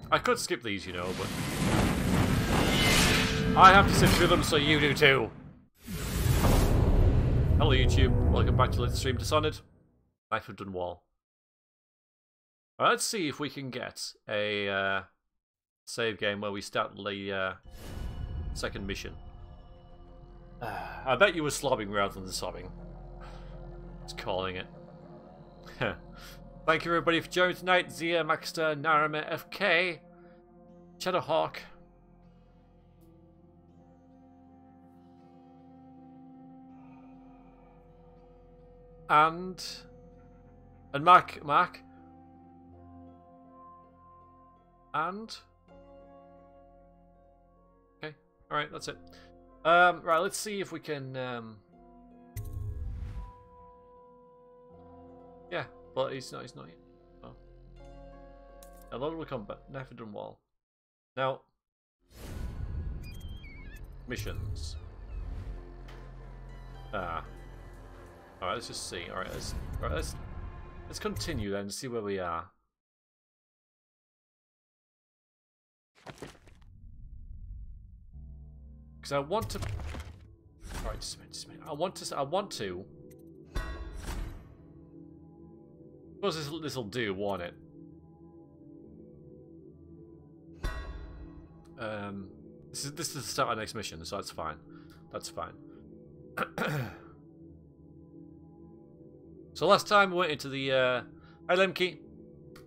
I could skip these, you know, but I have to sit through them, so you do too. Hello YouTube, welcome back to Let's Stream Dishonoured. Life of Dunwall. Alright, let's see if we can get a save game where we start the second mission. I bet you were slobbing rather than sobbing. Just calling it. Thank you everybody for joining tonight. Zia, Maxter, Narame, FK, Shadowhawk. And Mark. And okay, alright, that's it. Right, let's see if we can yeah, but he's not yet. Oh. Hello will combat, never done wall. Now missions. Alright, let's just see. Alright, let's continue then and see where we are. Because I want to. Alright, just a minute. I want to. Suppose this'll do, won't it? This is the start of our next mission, so that's fine. That's fine. So last time we went into the hi Lemke.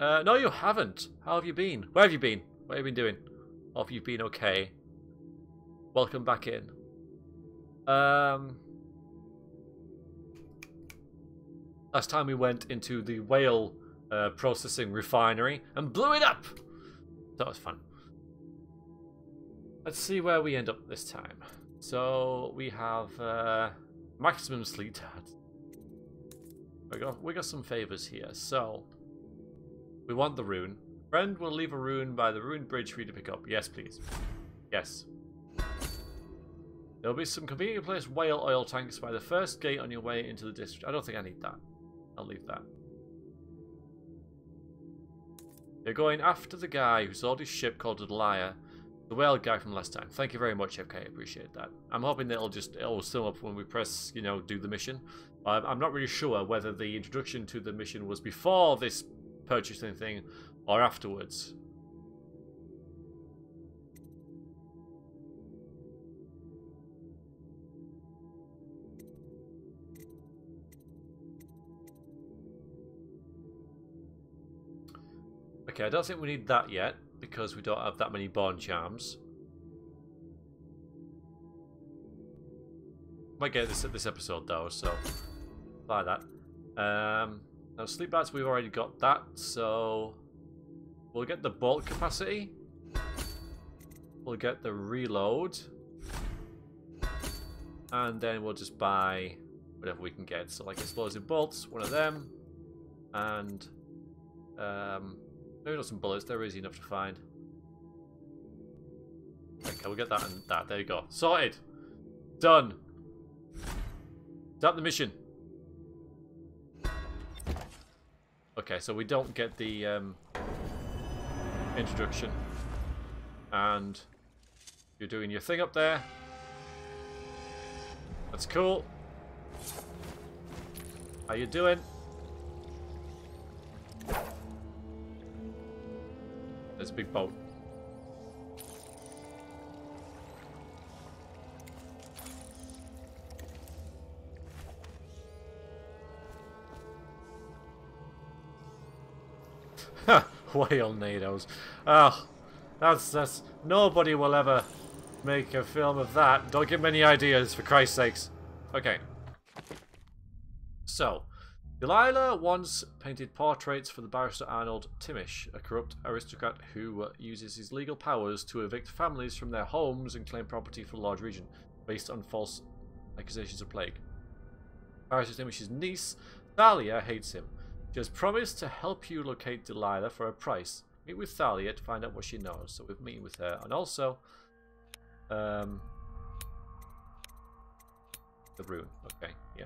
No you haven't. How have you been? Where have you been? What have you been doing? Hope you've been okay. Welcome back in. Last time we went into the whale processing refinery and blew it up. That was fun. Let's see where we end up this time. So we have maximum sleep. We got some favors here. So we want the rune. Friend will leave a rune by the rune bridge for you to pick up. Yes, please. Yes. There'll be some conveniently placed whale oil tanks by the first gate on your way into the district. I don't think I need that. I'll leave that. You're going after the guy who sold his ship called the Liar, the whale guy from last time. Thank you very much, FK. I appreciate that. I'm hoping that it'll still up when we press, you know, do the mission. I'm not really sure whether the introduction to the mission was before this purchasing thing or afterwards. Okay, I don't think we need that yet, because we don't have that many Born Charms. Might get this episode though, so buy that. Now sleep bats, we've already got that, so we'll get the bolt capacity. We'll get the reload. And then we'll just buy whatever we can get. So like explosive bolts, one of them. And maybe not some bullets, they're easy enough to find. Okay, we'll get that and that. There you go. Sorted. Done. Start the mission. Okay, so we don't get the introduction. And you're doing your thing up there. That's cool. How you doing? There's a big boat. Whale nados. Oh, that's nobody will ever make a film of that. Don't give me any ideas, for Christ's sakes. Okay. So, Delilah once painted portraits for the barrister Arnold Timish, a corrupt aristocrat who uses his legal powers to evict families from their homes and claim property for the large region, based on false accusations of plague. Barrister Timish's niece, Thalia, hates him. She has promised to help you locate Delilah for a price. Meet with Thalia to find out what she knows. So we're meeting with her. And also, the rune. Okay, yeah.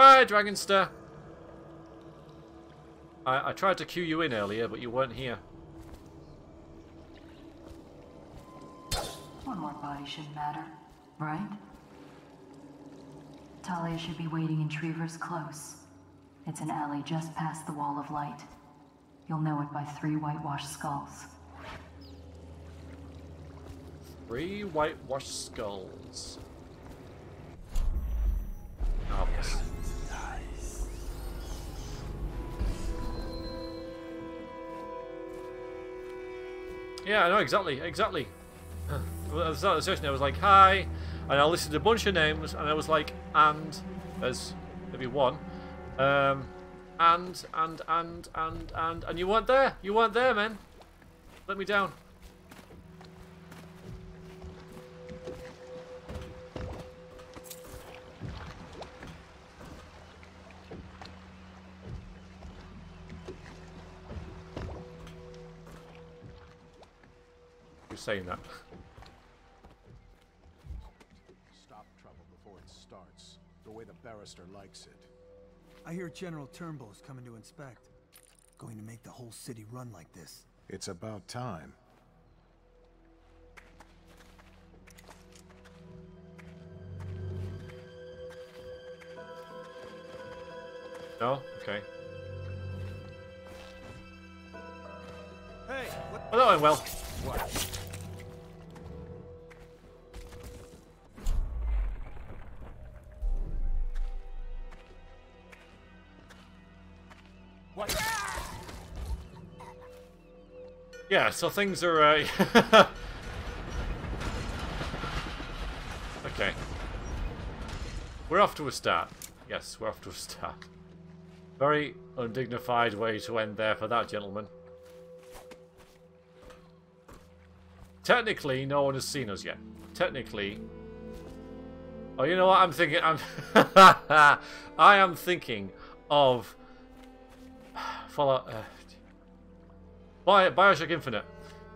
Hi, Dragonster! I tried to cue you in earlier, but you weren't here. One more body shouldn't matter, right? Talia should be waiting in Trevor's Close. It's an alley just past the Wall of Light. You'll know it by 3 whitewashed skulls. 3 whitewashed skulls. Marvelous. Yeah, I know, exactly. I was like, hi, and I listed a bunch of names, and I was like, and, there's maybe one, and you weren't there. You weren't there, man. Let me down. Who's saying that? Stop trouble before it starts, the way the barrister likes it. I hear General Turnbull's coming to inspect. Going to make the whole city run like this. It's about time. No? Okay. Hey, what? Well, that went well. What? Yeah, so things are, okay. We're off to a start. Yes, we're off to a start. Very undignified way to end there for that gentleman. Technically, no one has seen us yet. Technically... Oh, you know what? I'm thinking... I am thinking of... Fallout... Bioshock Infinite.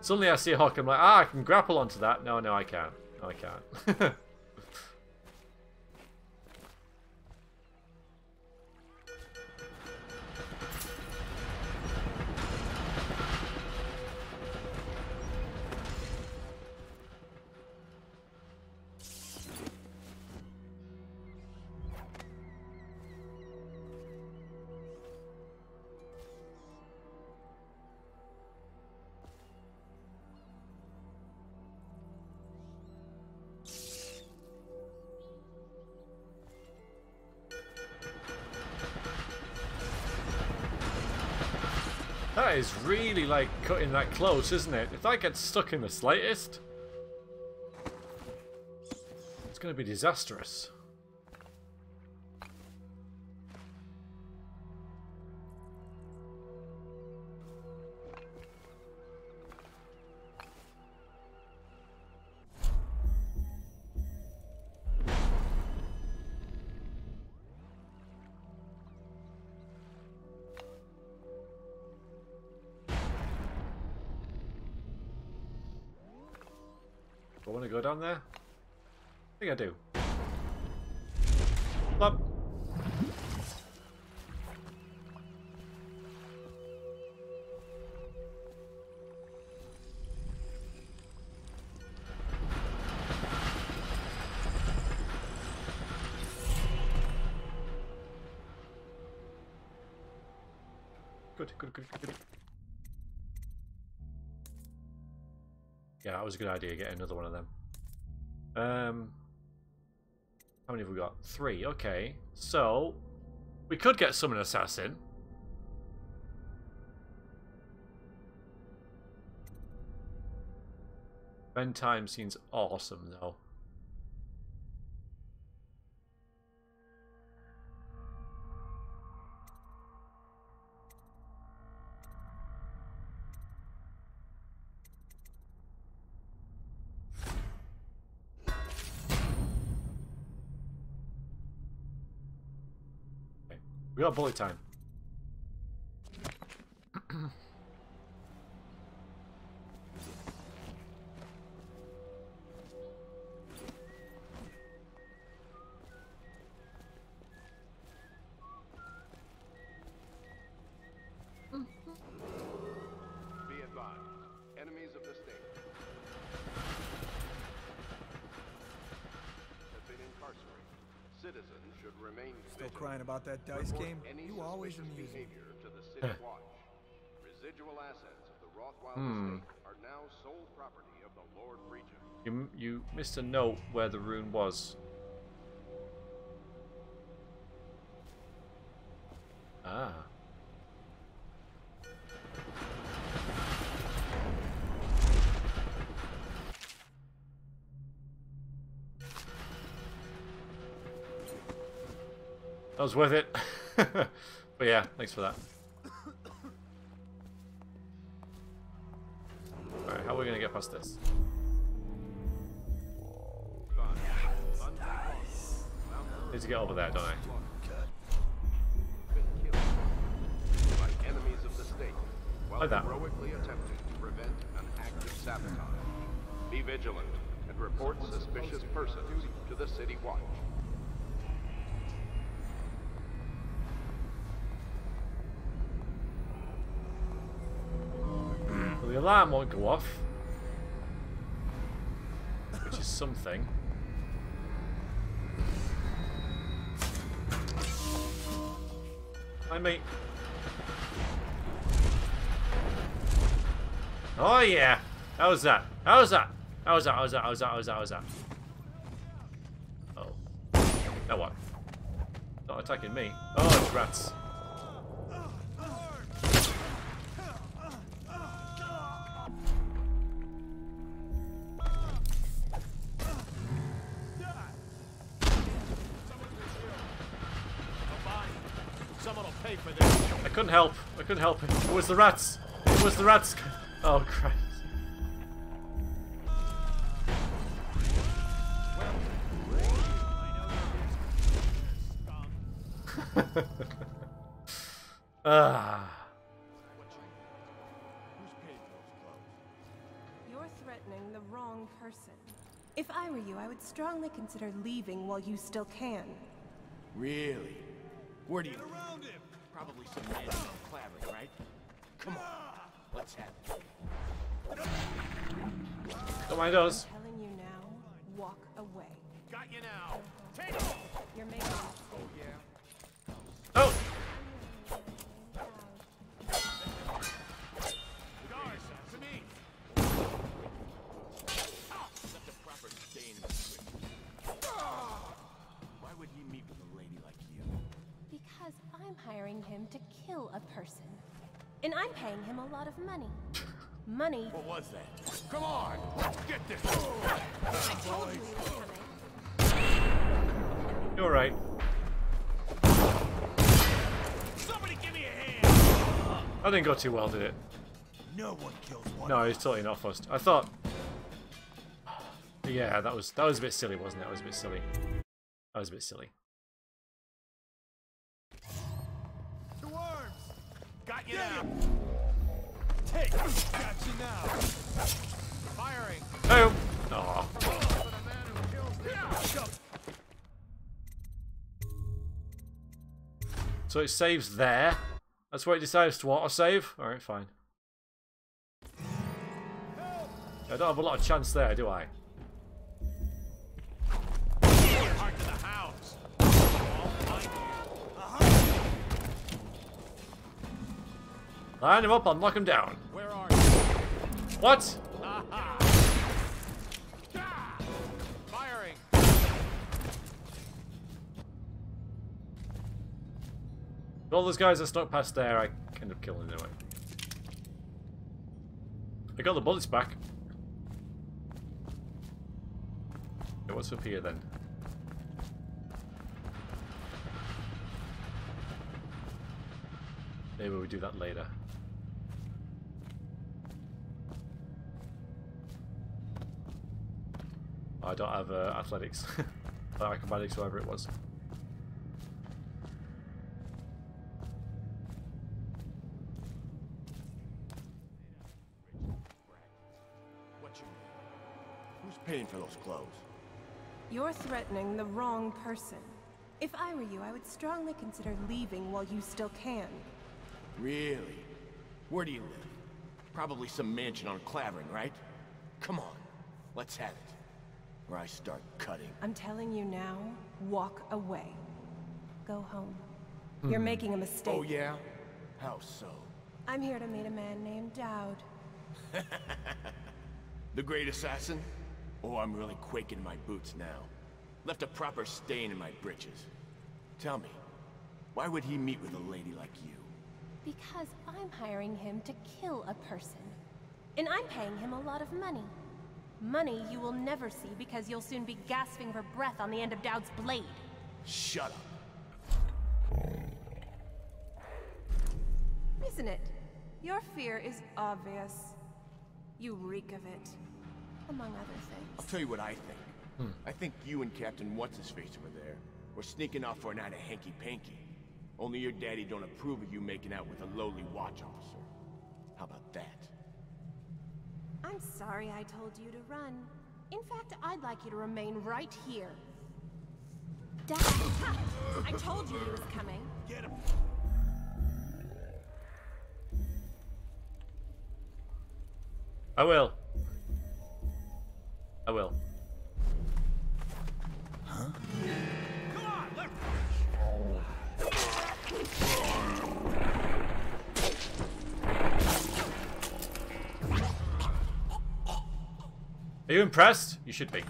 Suddenly I see a hook, I'm like, I can grapple onto that. No, I can't. No, I can't. That is really, like, cutting that close, isn't it? If that gets stuck in the slightest, it's going to be disastrous. Do I want to go down there? I think I do. Plop. Good. Yeah, that was a good idea, get another one of them. How many have we got? 3, okay. So, we could get Summon Assassin. Spend time seems awesome, though. We got bullet time. citizens should remain Still vigilant. crying about that dice Report game? any You always suspicious amuse me. behavior to the City Watch. Residual assets of the Rothwild estate are now sole property of the Lord Regent. You missed a note where the rune was. Ah. That was worth it. But yeah, thanks for that. Alright, how are we going to get past this? Need to get over there, don't I? By enemies of the state, while Like that. heroically attempting to prevent an act of sabotage. Be vigilant and report suspicious persons to the City Watch. Well, the alarm won't go off, which is something. Hi, mate. Oh yeah. How was that? How was that? How was that? How was that? How was that? How was that? How was that? Oh. Now what? Not attacking me. Oh, it's rats. Someone will pay for this. I couldn't help. I couldn't help it. It was the rats. It was the rats. Oh, Christ. Ah. You're threatening the wrong person. If I were you, I would strongly consider leaving while you still can. Really? Where do you around him? Probably some man clabbing, right? Come on, let's have it. Don't mind us. I'm telling you now, walk away. Got you now. Take it. You're making a mistake. Oh yeah. Oh. Guys, to me. Such a proper stain in the switch. Why would he meet with a lady like you? Because I'm hiring him to kill a person. And I'm paying him a lot of money. Money. What was that? Come on, let's get this. I told you he was coming. You're right. Somebody give me a hand. That didn't go too well, did it? No one kills one. No, he's totally not fussed. I thought. Yeah, that was a bit silly, wasn't it? That was a bit silly. That was a bit silly. The worms. Got you now. Take! Got you now! Firing. Oh. Aw. So it saves there. That's where it decides to autosave. Alright, fine. I don't have a lot of chance there, do I? Heart to the house. Line him up, I'll knock him down. Where are you? What? Aha. Firing. All those guys that snuck past there, I end up killing anyway. I got the bullets back. Okay, what's up here then? Maybe we do that later. I don't have athletics. Or acrobatics, whatever it was. What you mean? Who's paying for those clothes? You're threatening the wrong person. If I were you, I would strongly consider leaving while you still can. Really? Where do you live? Probably some mansion on Clavering, right? Come on, let's have it. or I start cutting. I'm telling you now, walk away. Go home. You're making a mistake. Oh yeah? How so? I'm here to meet a man named Dowd. The great assassin? Oh, I'm really quaking in my boots now. Left a proper stain in my britches. Tell me, why would he meet with a lady like you? Because I'm hiring him to kill a person. And I'm paying him a lot of money. Money you will never see because you'll soon be gasping for breath on the end of Dowd's blade. Shut up. Isn't it? Your fear is obvious. You reek of it, among other things. I'll tell you what I think. I think you and Captain What's-His-Face over there were sneaking off for a night of hanky-panky. Only your daddy don't approve of you making out with a lowly watch officer. How about that? I'm sorry I told you to run. In fact, I'd like you to remain right here. Dad! I told you he was coming. Get him! I will. I will. Huh? Come on, let's... Are you impressed? You should be.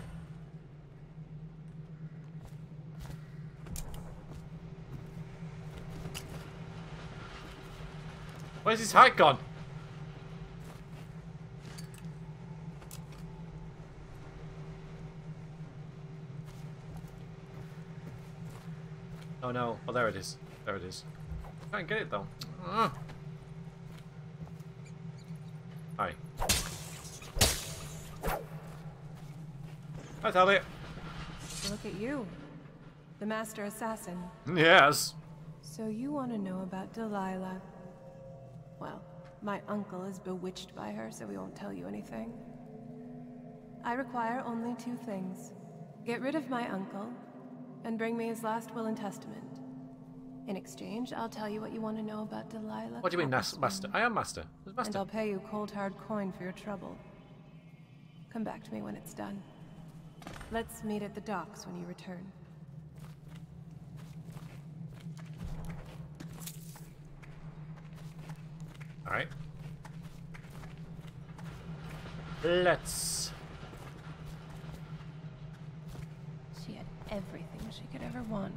Where's his hat gone? Oh no. Oh, there it is. There it is. Can't get it though. Hi. Hi, Talia. Look at you. The Master Assassin. Yes. So you want to know about Delilah? Well, my uncle is bewitched by her, so we won't tell you anything. I require only 2 things. Get rid of my uncle, and bring me his last will and testament. In exchange, I'll tell you what you want to know about Delilah. What do you mean, Master? I am Master. Who's Master? And I'll pay you cold hard coin for your trouble. Come back to me when it's done. Let's meet at the docks when you return. Alright. Let's... She had everything she could ever want.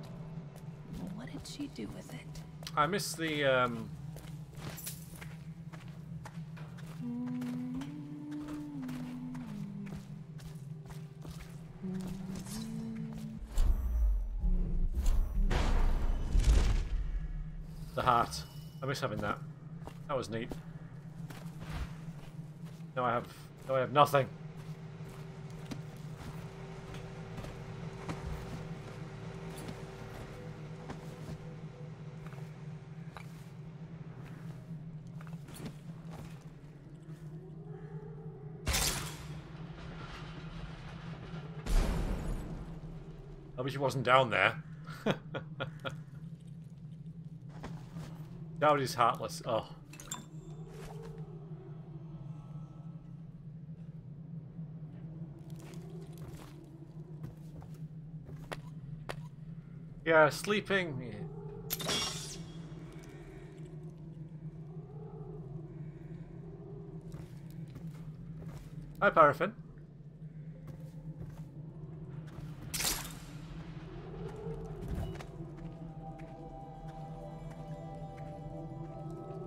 What did she do with it? I miss the, the heart. I miss having that. That was neat. Now I have nothing. I wish he wasn't down there. Dowd is heartless. Oh. Yeah, sleeping. Yeah. Hi, Paraffin.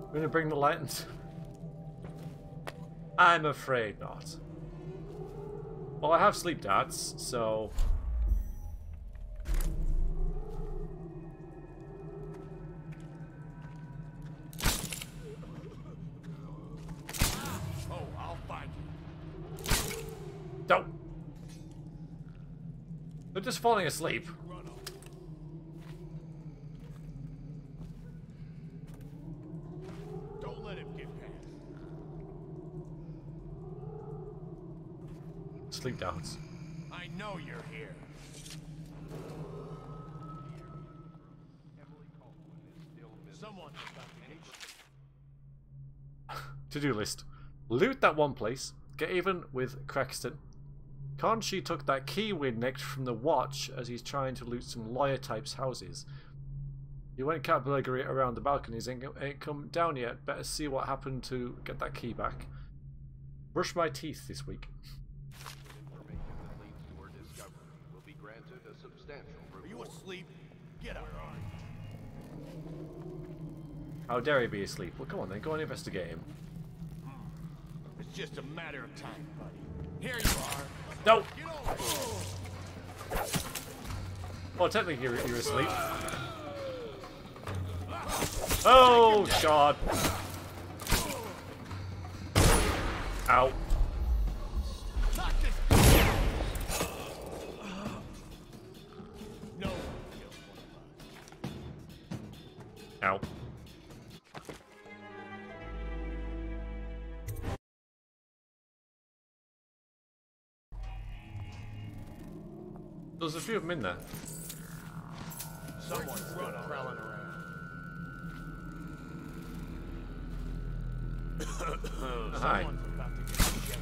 We're gonna bring the lanterns. I'm afraid not. Well, I have sleep darts, so... Oh, I'll find you. Don't! They're just falling asleep. Don't let him get past. Sleep darts. I know you're here. Someone To-do list. Loot that one place. Get even with Craxton. Conchi took that key we nicked from the watch as he's trying to loot some lawyer types' houses. He went cat burglary around the balconies, ain't come down yet. Better see what happened to get that key back. Brush my teeth this week. Information that leads to her discovery will be granted a substantial reward. Are you asleep? Get up. How dare he be asleep? Well, come on then, go and investigate him. It's just a matter of time, buddy. Here you are. No! Get over. Well, technically you're asleep. Oh, God. Ow. No. Ow. There's a few of them in there. Someone's prowling around. Hi. Someone's about to get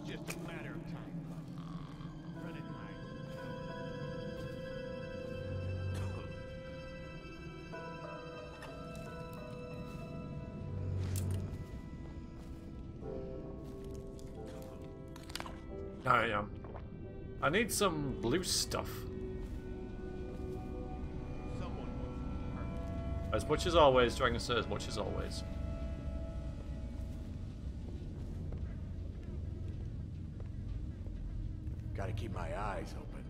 It's just a matter of time. Run and hide. I need some blue stuff. As much as always, Dragon said, as much as always. Gotta keep my eyes open.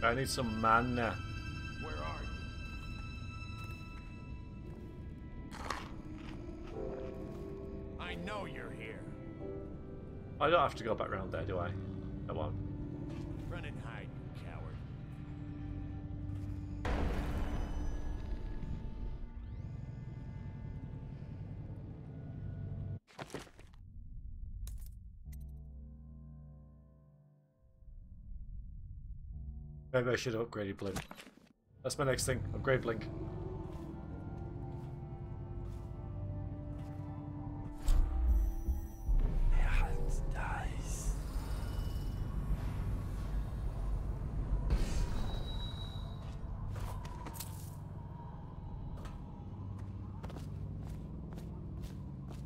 I need some mana. Where are you? I know you're here. I don't have to go back round there, do I? Come on. Run and hide, you coward. Maybe I should have upgraded Blink. That's my next thing. Upgrade Blink.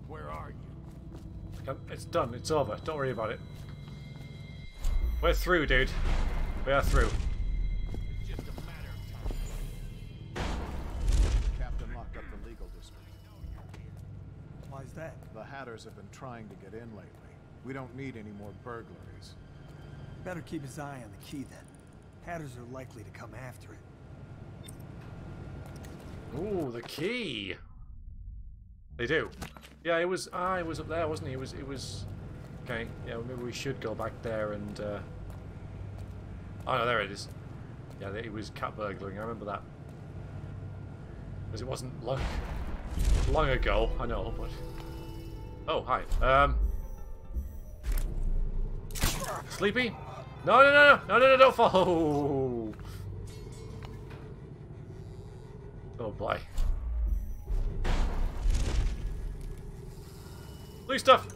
Where are you? It's done. It's over. Don't worry about it. We're through, dude. We are through. It's just a matter of time. Captain locked up the legal district. Why's that? The Hatters have been trying to get in lately. We don't need any more burglaries. Better keep his eye on the key then. Hatters are likely to come after it. Ooh, the key. They do. Yeah, it was. It was up there, wasn't he? It was. Okay. Yeah, well, maybe we should go back there and. Oh no, there it is. Yeah, it was cat burglaring. I remember that. Because it wasn't long ago. I know, but. Oh, hi. Sleepy? No, don't fall. Oh boy. Blue stuff.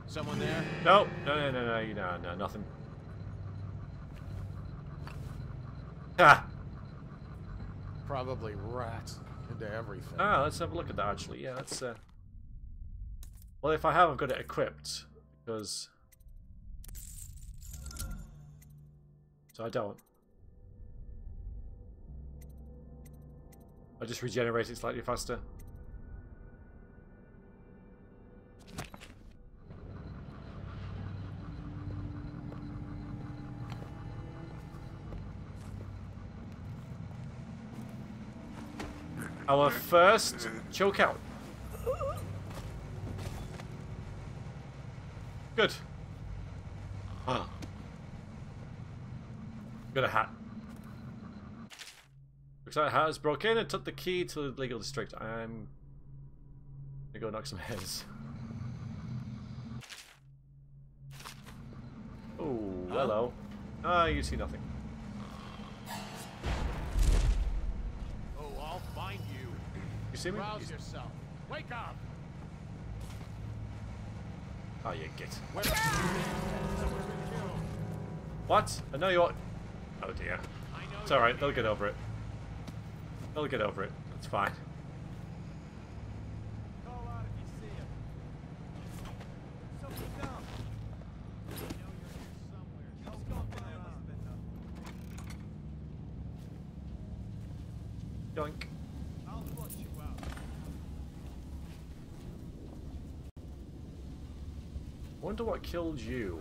Someone there? No, nothing. Ah. Probably rats into everything. Ah, let's have a look at that actually. Yeah, that's well, if I have, I've got it equipped because so I don't. I just regenerate it slightly faster. Our first choke out. Good. Got a hat. Looks like a hat has broke in and took the key to the legal district. I'm gonna go knock some heads. Oh, hello. Ah, you see nothing. Oh, I'll find you. You see me? Rouse yourself. Wake up. Oh, you git. What? I know you are. Oh dear. It's alright, they'll get over it. They'll get over it. It's fine. Call out if you see him. Something down. I know you're here somewhere. Let's go find him. Yoink. I'll flush you out. Wonder what killed you.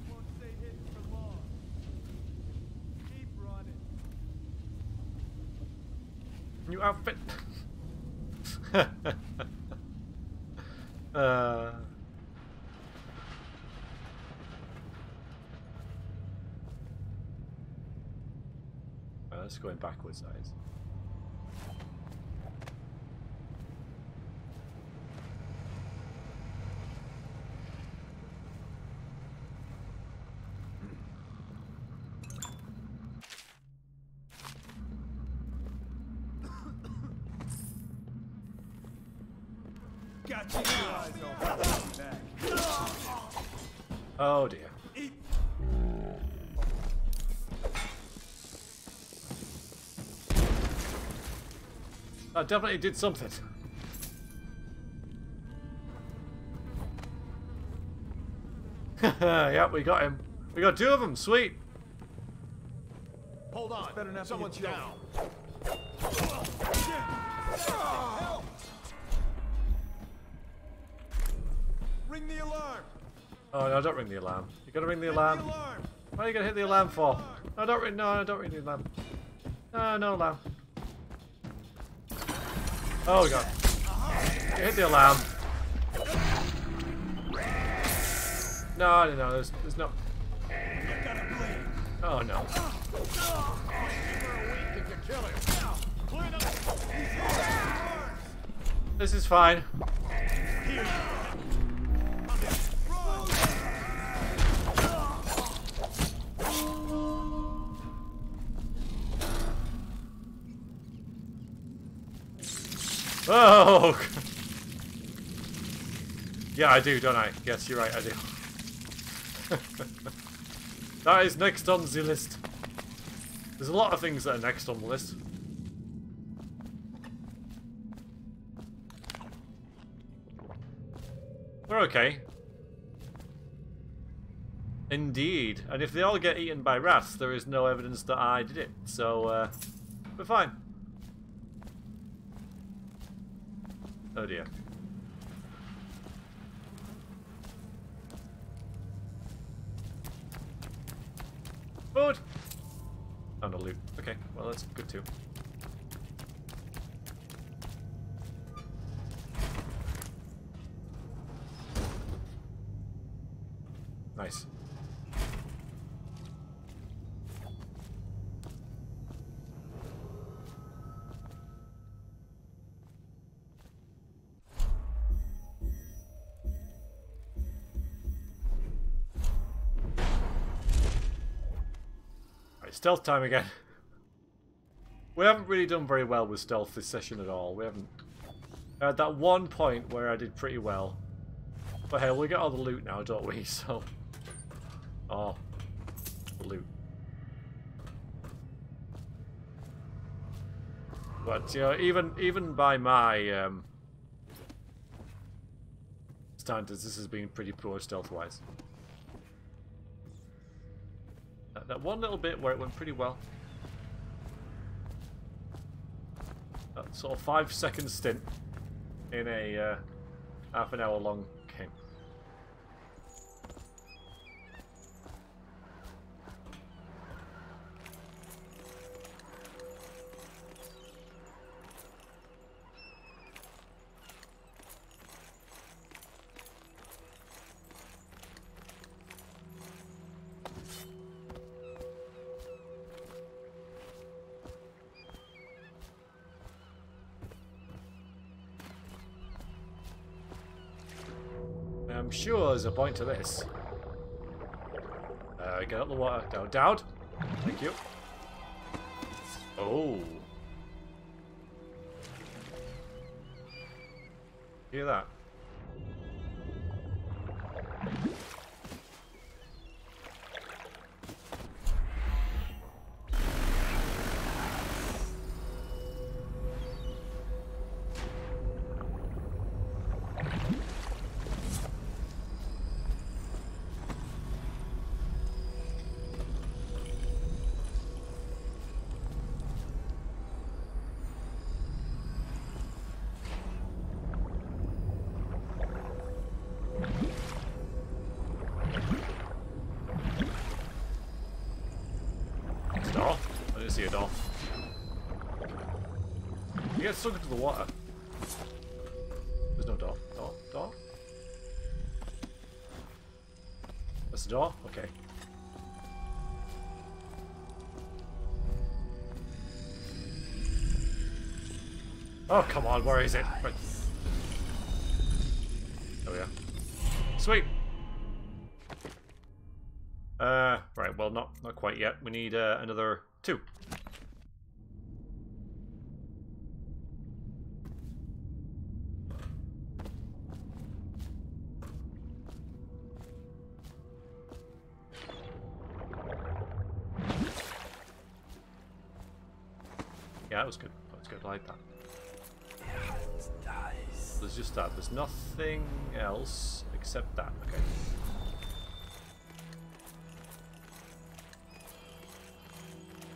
Won't stay hidden for long. Keep running. New outfit. That's going backwards, that is. Got your eyes open. Back. Oh dear. That definitely did something. Yep, we got him. We got two of them. Sweet. Hold on. better not be Someone's a joke. down. Help! Ring the alarm. Oh no, don't ring the alarm. You gotta ring the Hit alarm. the alarm. Why are you gonna hit the alarm for? No, don't ring. No, don't ring the alarm. No, no alarm. Oh god. You hit the alarm. No, no, there's no. Oh no. This is fine. Oh! Yeah, I do, don't I? Yes, you're right, I do. That is next on the list. There's a lot of things that are next on the list. We're okay. Indeed. And if they all get eaten by rats, there is no evidence that I did it. So, we're fine. Oh dear. Food! Oh, no loot. Okay, well that's good too. Nice. Stealth time again. We haven't really done very well with stealth this session at all. We haven't. I had that one point where I did pretty well. But hey, we get all the loot now, don't we? So. Oh. The loot. But, you know, even by my standards, this has been pretty poor stealth-wise. That one little bit where it went pretty well. That sort of 5-second stint in a half an hour long game. sure there's a point to this. Get out the water. Down. Down. Thank you. Oh. Hear that? See a doll. You get sunk into the water. There's no door. Door? That's the door? Okay. Oh, come on, where is it? Right. There we are. Sweet! Right, well, not quite yet. We need another 2. Yeah, that was good. That was good. I like that. There's just that. There's nothing else except that. Okay.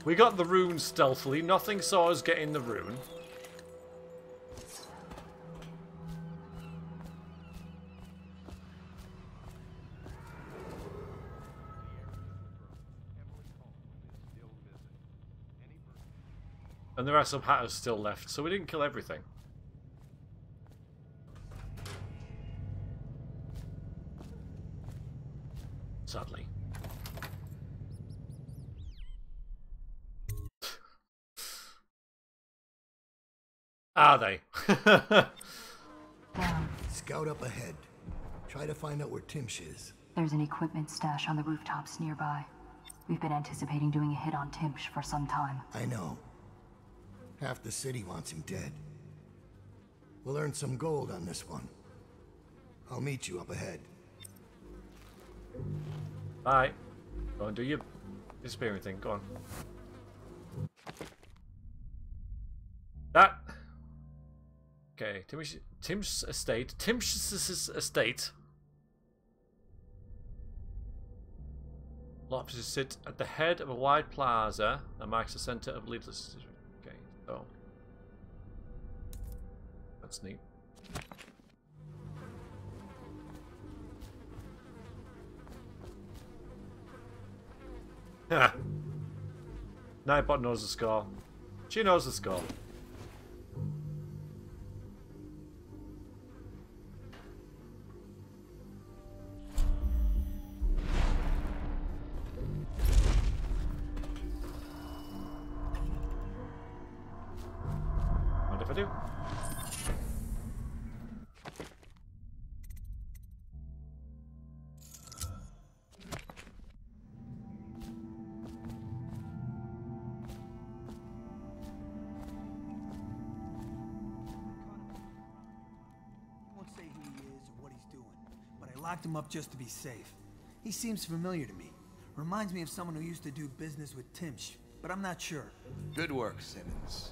We got the rune stealthily. Nothing saw us get in the rune. And there are some hatters still left, so we didn't kill everything. Sadly. Are they? Scout up ahead. Try to find out where Timsh is. There's an equipment stash on the rooftops nearby. We've been anticipating doing a hit on Timsh for some time. I know. Half the city wants him dead. We'll earn some gold on this one. I'll meet you up ahead. Bye. Go and do your disappearing thing. Go on. That. Okay, Tim's estate. Tim's estate. Lobsters sit at the head of a wide plaza that marks the center of leadless. Okay, so that's neat. Ha! Nightbot knows the score. She knows the score. What if I do? Locked him up just to be safe. He seems familiar to me. Reminds me of someone who used to do business with Timsh, but I'm not sure. Good work, Simmons.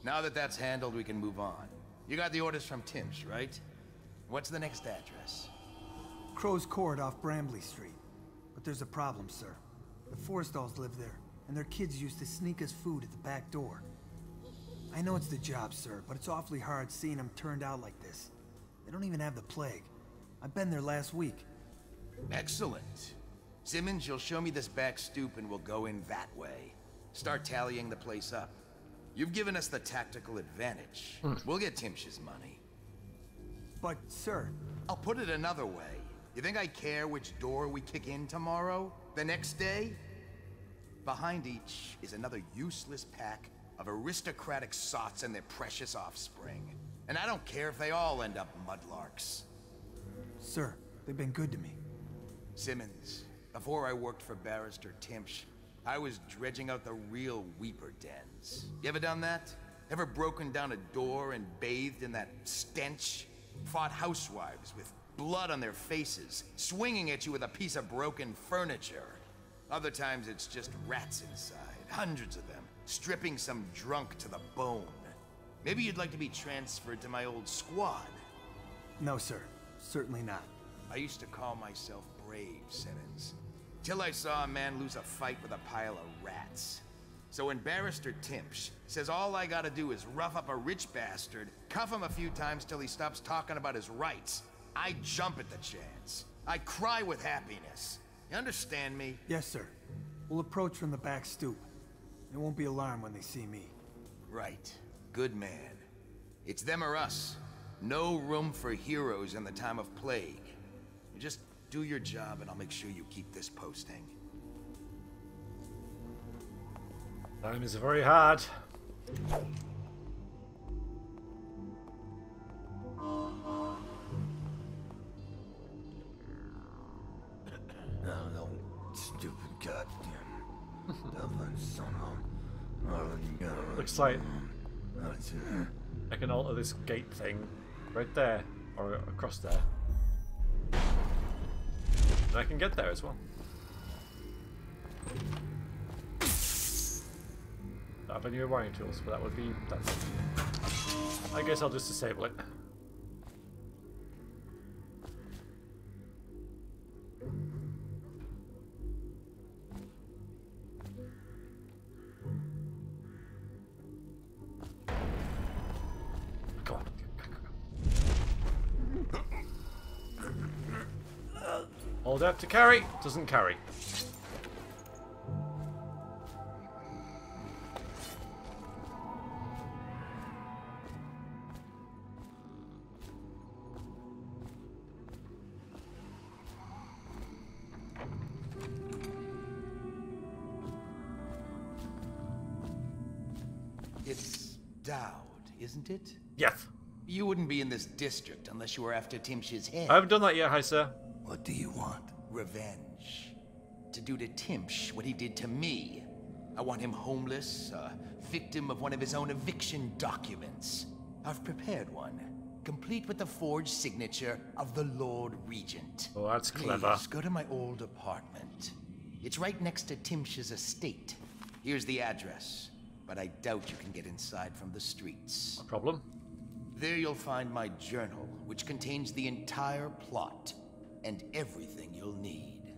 Now that that's handled, we can move on. You got the orders from Timsh, right? What's the next address? Crow's Court off Brambley Street. But there's a problem, sir. The Forrestalls live there, and their kids used to sneak us food at the back door. I know it's the job, sir, but it's awfully hard seeing them turned out like this. They don't even have the plague. I've been there last week. Excellent. Simmons, you'll show me this back stoop and we'll go in that way. Start tallying the place up. You've given us the tactical advantage. We'll get Timsh's money. But, sir... I'll put it another way. You think I care which door we kick in tomorrow? The next day? Behind each is another useless pack of aristocratic sots and their precious offspring. And I don't care if they all end up mudlarks. Sir, They've been good to me. Simmons, before I worked for Barrister Timpsh, I was dredging out the real Weeper dens. You ever done that? Ever broken down a door and bathed in that stench? Fought housewives with blood on their faces, swinging at you with a piece of broken furniture. Other times it's just rats inside, hundreds of them, stripping some drunk to the bone. Maybe you'd like to be transferred to my old squad. No, sir. Certainly not. I used to call myself brave, Simmons. Till I saw a man lose a fight with a pile of rats. So when Barrister Timpsh says all I gotta do is rough up a rich bastard, cuff him a few times till he stops talking about his rights, I jump at the chance. I cry with happiness. You understand me? Yes, sir. We'll approach from the back stoop. They won't be alarmed when they see me. Right. Good man. It's them or us. No room for heroes in the time of plague. You just do your job and I'll make sure you keep this posting. Time is very hard. No, stupid goddamn. Looks like I can alter this gate thing right there or across there. And I can get there as well. I have any wiring tools, but that would be that. I guess I'll just disable it. Come on. Hold up to carry. Doesn't carry. It's Dowd, isn't it? Yes. You wouldn't be in this district unless you were after Timpsh's head. I haven't done that yet, hi sir. What do you want? Revenge. To do to Timpsh what he did to me. I want him homeless, a victim of one of his own eviction documents. I've prepared one, complete with the forged signature of the Lord Regent. Oh, that's clever. Please, go to my old apartment. It's right next to Timpsh's estate. Here's the address, but I doubt you can get inside from the streets. No problem. There you'll find my journal, which contains the entire plot and everything you'll need.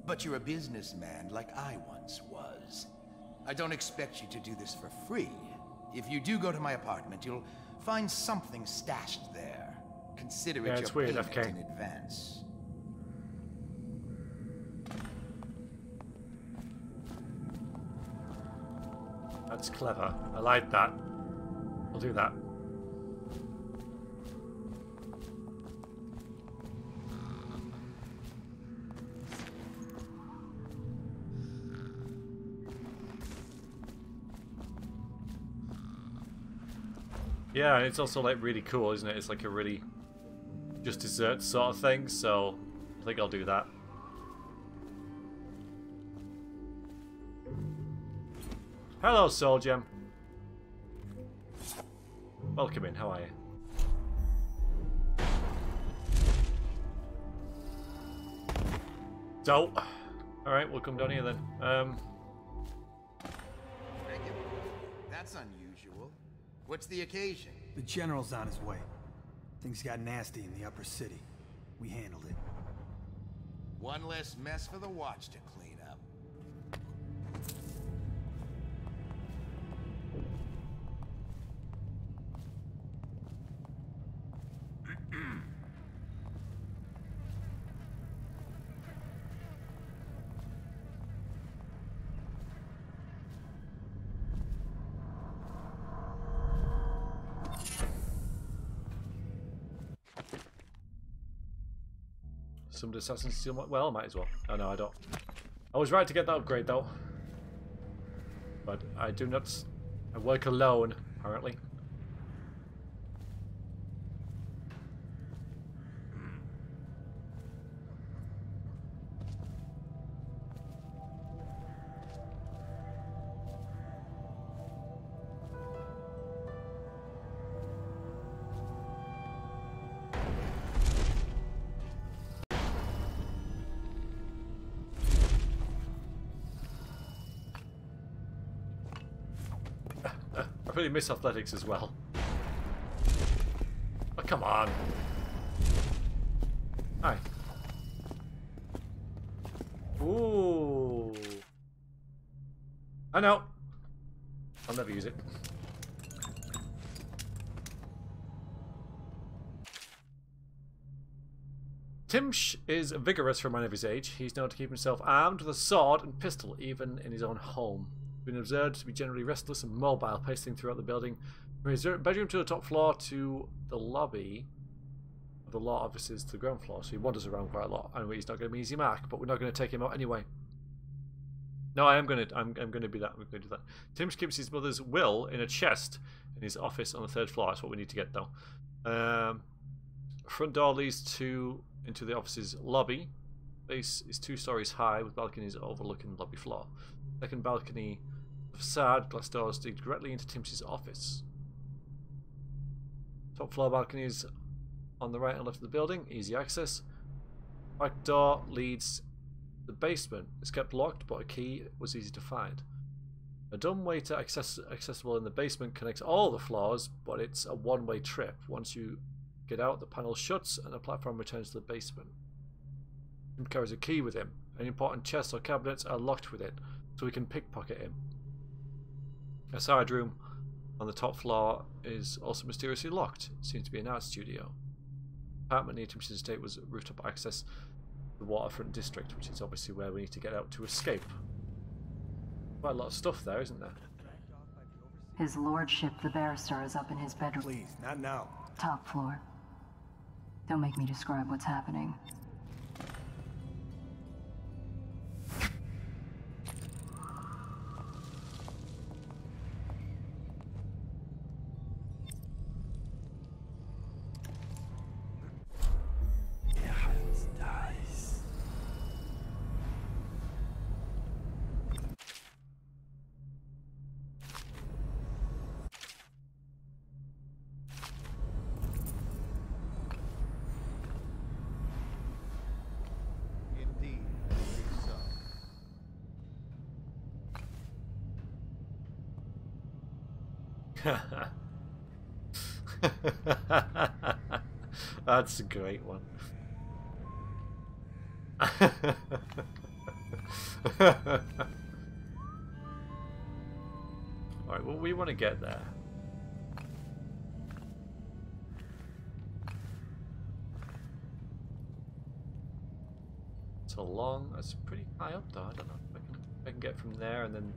But you're a businessman like I once was. I don't expect you to do this for free. If you do go to my apartment, you'll find something stashed there. Consider it it's your weird, payment FK. in advance. That's clever. I like that. I'll do that. Yeah, and it's also like really cool, isn't it? It's like a really just dessert sort of thing, so I think I'll do that. Hello, Soul Gem. Welcome in, how are you? So, alright, we'll come down here then. That's unusual. What's the occasion? The general's on his way. Things got nasty in the upper city. We handled it. One less mess for the watch to clean up. Some assassins steal my... Well, I might as well. Oh, no, I don't. I was right to get that upgrade, though. But I do not... I work alone, apparently. really miss athletics as well. Oh, come on. Hi. Ooh. I know. I'll never use it. Timsh is vigorous for a man of his age. He's known to keep himself armed with a sword and pistol, even in his own home. He's been observed to be generally restless and mobile, pacing throughout the building, from his bedroom to the top floor to the lobby of the law offices to the ground floor. So he wanders around quite a lot. Anyway, he's not going to be an easy mark, but we're not going to take him out anyway. No, I'm going to be that. I'm going to do that. Timsh keeps his mother's will in a chest in his office on the 3rd floor. That's what we need to get, though. Front door leads into the office's lobby. Base is 2 stories high with balconies overlooking the lobby floor. Second balcony facade, glass doors lead directly into Timsh's office. Top floor balconies on the right and left of the building, easy access. Back door leads to the basement. It's kept locked, but a key was easy to find. A dumbwaiter accessible in the basement connects all the floors, but it's a one-way trip. Once you get out, the panel shuts and the platform returns to the basement. Tim carries a key with him. Any important chests or cabinets are locked with it, so we can pickpocket him. A side room on the top floor is also mysteriously locked. It seems to be an art studio. Apartment near Timsh's estate was rooftop access to the waterfront district, which is obviously where we need to get out to escape. Quite a lot of stuff there, isn't there? His lordship, the barrister, is up in his bedroom. Please, not now. Top floor. Don't make me describe what's happening. That's a great one. Alright, well, we want to get there. It's a long, that's pretty high up though. I don't know if I can get from there and then.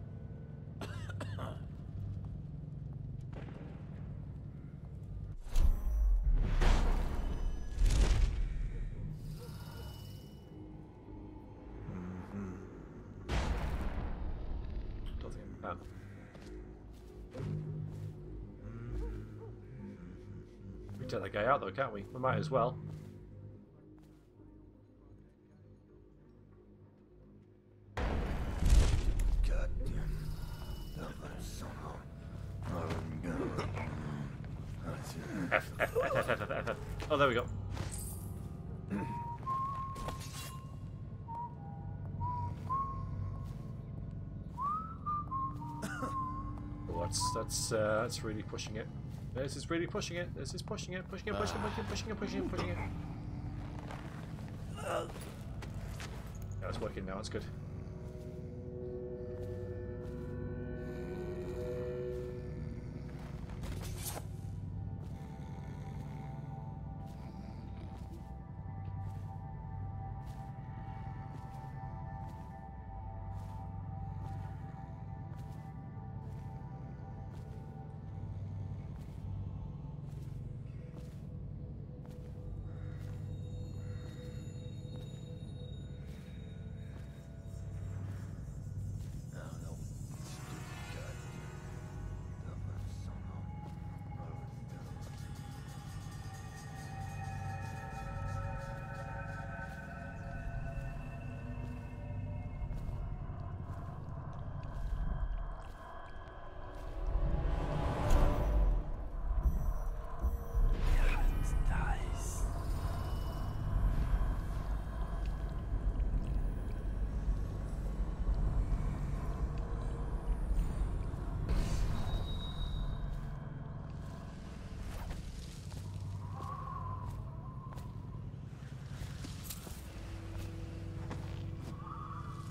We can take that guy out though, can't we? We might as well. God damn. Oh, there we go. That's really pushing it. This is really pushing it. This is pushing it. Pushing it. Yeah, it's working now. It's good.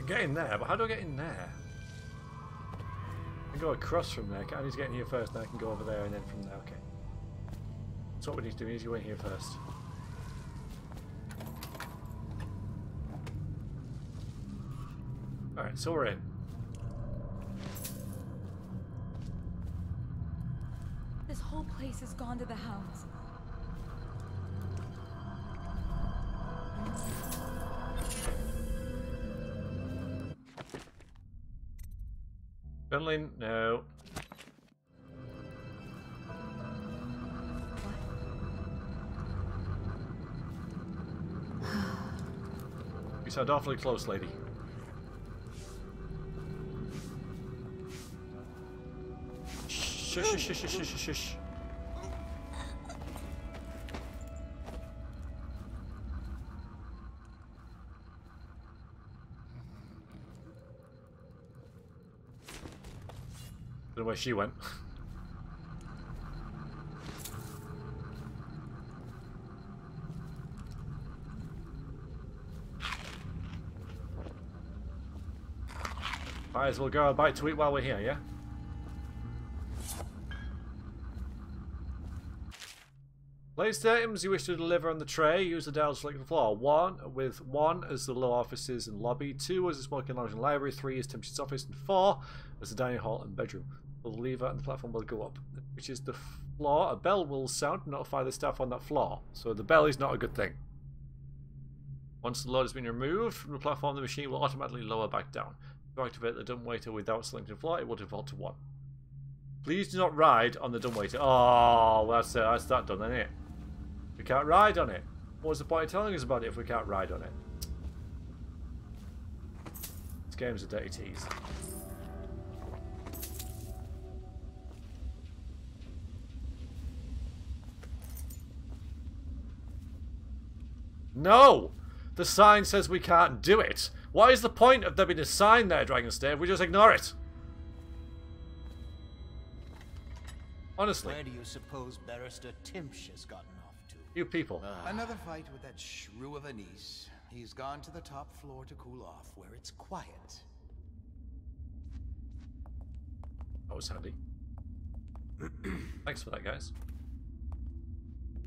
Get in there, but how do I get in there? I can go across from there. I need to get in here first, then I can go over there and then from there. Okay. That's what we need to do. We need to go in here first. Alright, so we're in. This whole place has gone to the hounds. Finley, no. You sound awfully close, lady. Shush, shush, shush, shush, shush, shush. Don't know where she went. Might as well go a bite to eat while we're here, yeah? Place the items you wish to deliver on the tray. Use the dial to select the floor. 1 as the low offices and lobby. 2 as the smoking lounge and library. 3 as Timsh's office. And 4 as the dining hall and bedroom. The lever and the platform will go up. Which is the floor. A bell will sound and notify the staff on that floor. So the bell is not a good thing. Once the load has been removed from the platform, the machine will automatically lower back down. To activate the dumbwaiter without selecting the floor, it will default to 1. Please do not ride on the dumbwaiter. Oh, well, that's that done, isn't it? We can't ride on it. What's the point of telling us about it if we can't ride on it? This game's a dirty tease. No! The sign says we can't do it. What is the point of there being a sign there, Dragonstay, if we just ignore it? Honestly. Where do you suppose Barrister Timsh has gotten off to? You people. Another fight with that shrew of a niece. He's gone to the top floor to cool off, where it's quiet. That was handy. Thanks for that, guys.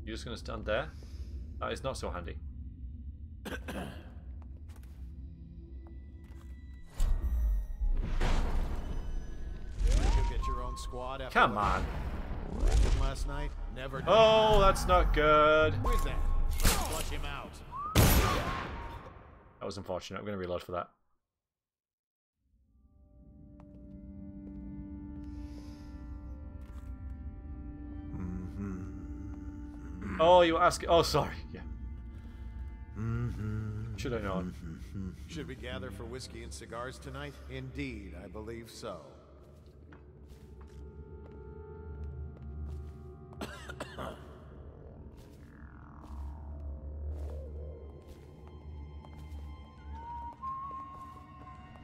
You're just going to stand there? That is not so handy. Get your own squad after Come on. Last night, never. Oh, that's not good. Where's that? Flush him out. That was unfortunate. I'm going to reload for that. Oh, you were asking. Oh, sorry. Yeah. Should I known? Should we gather for whiskey and cigars tonight? Indeed, I believe so.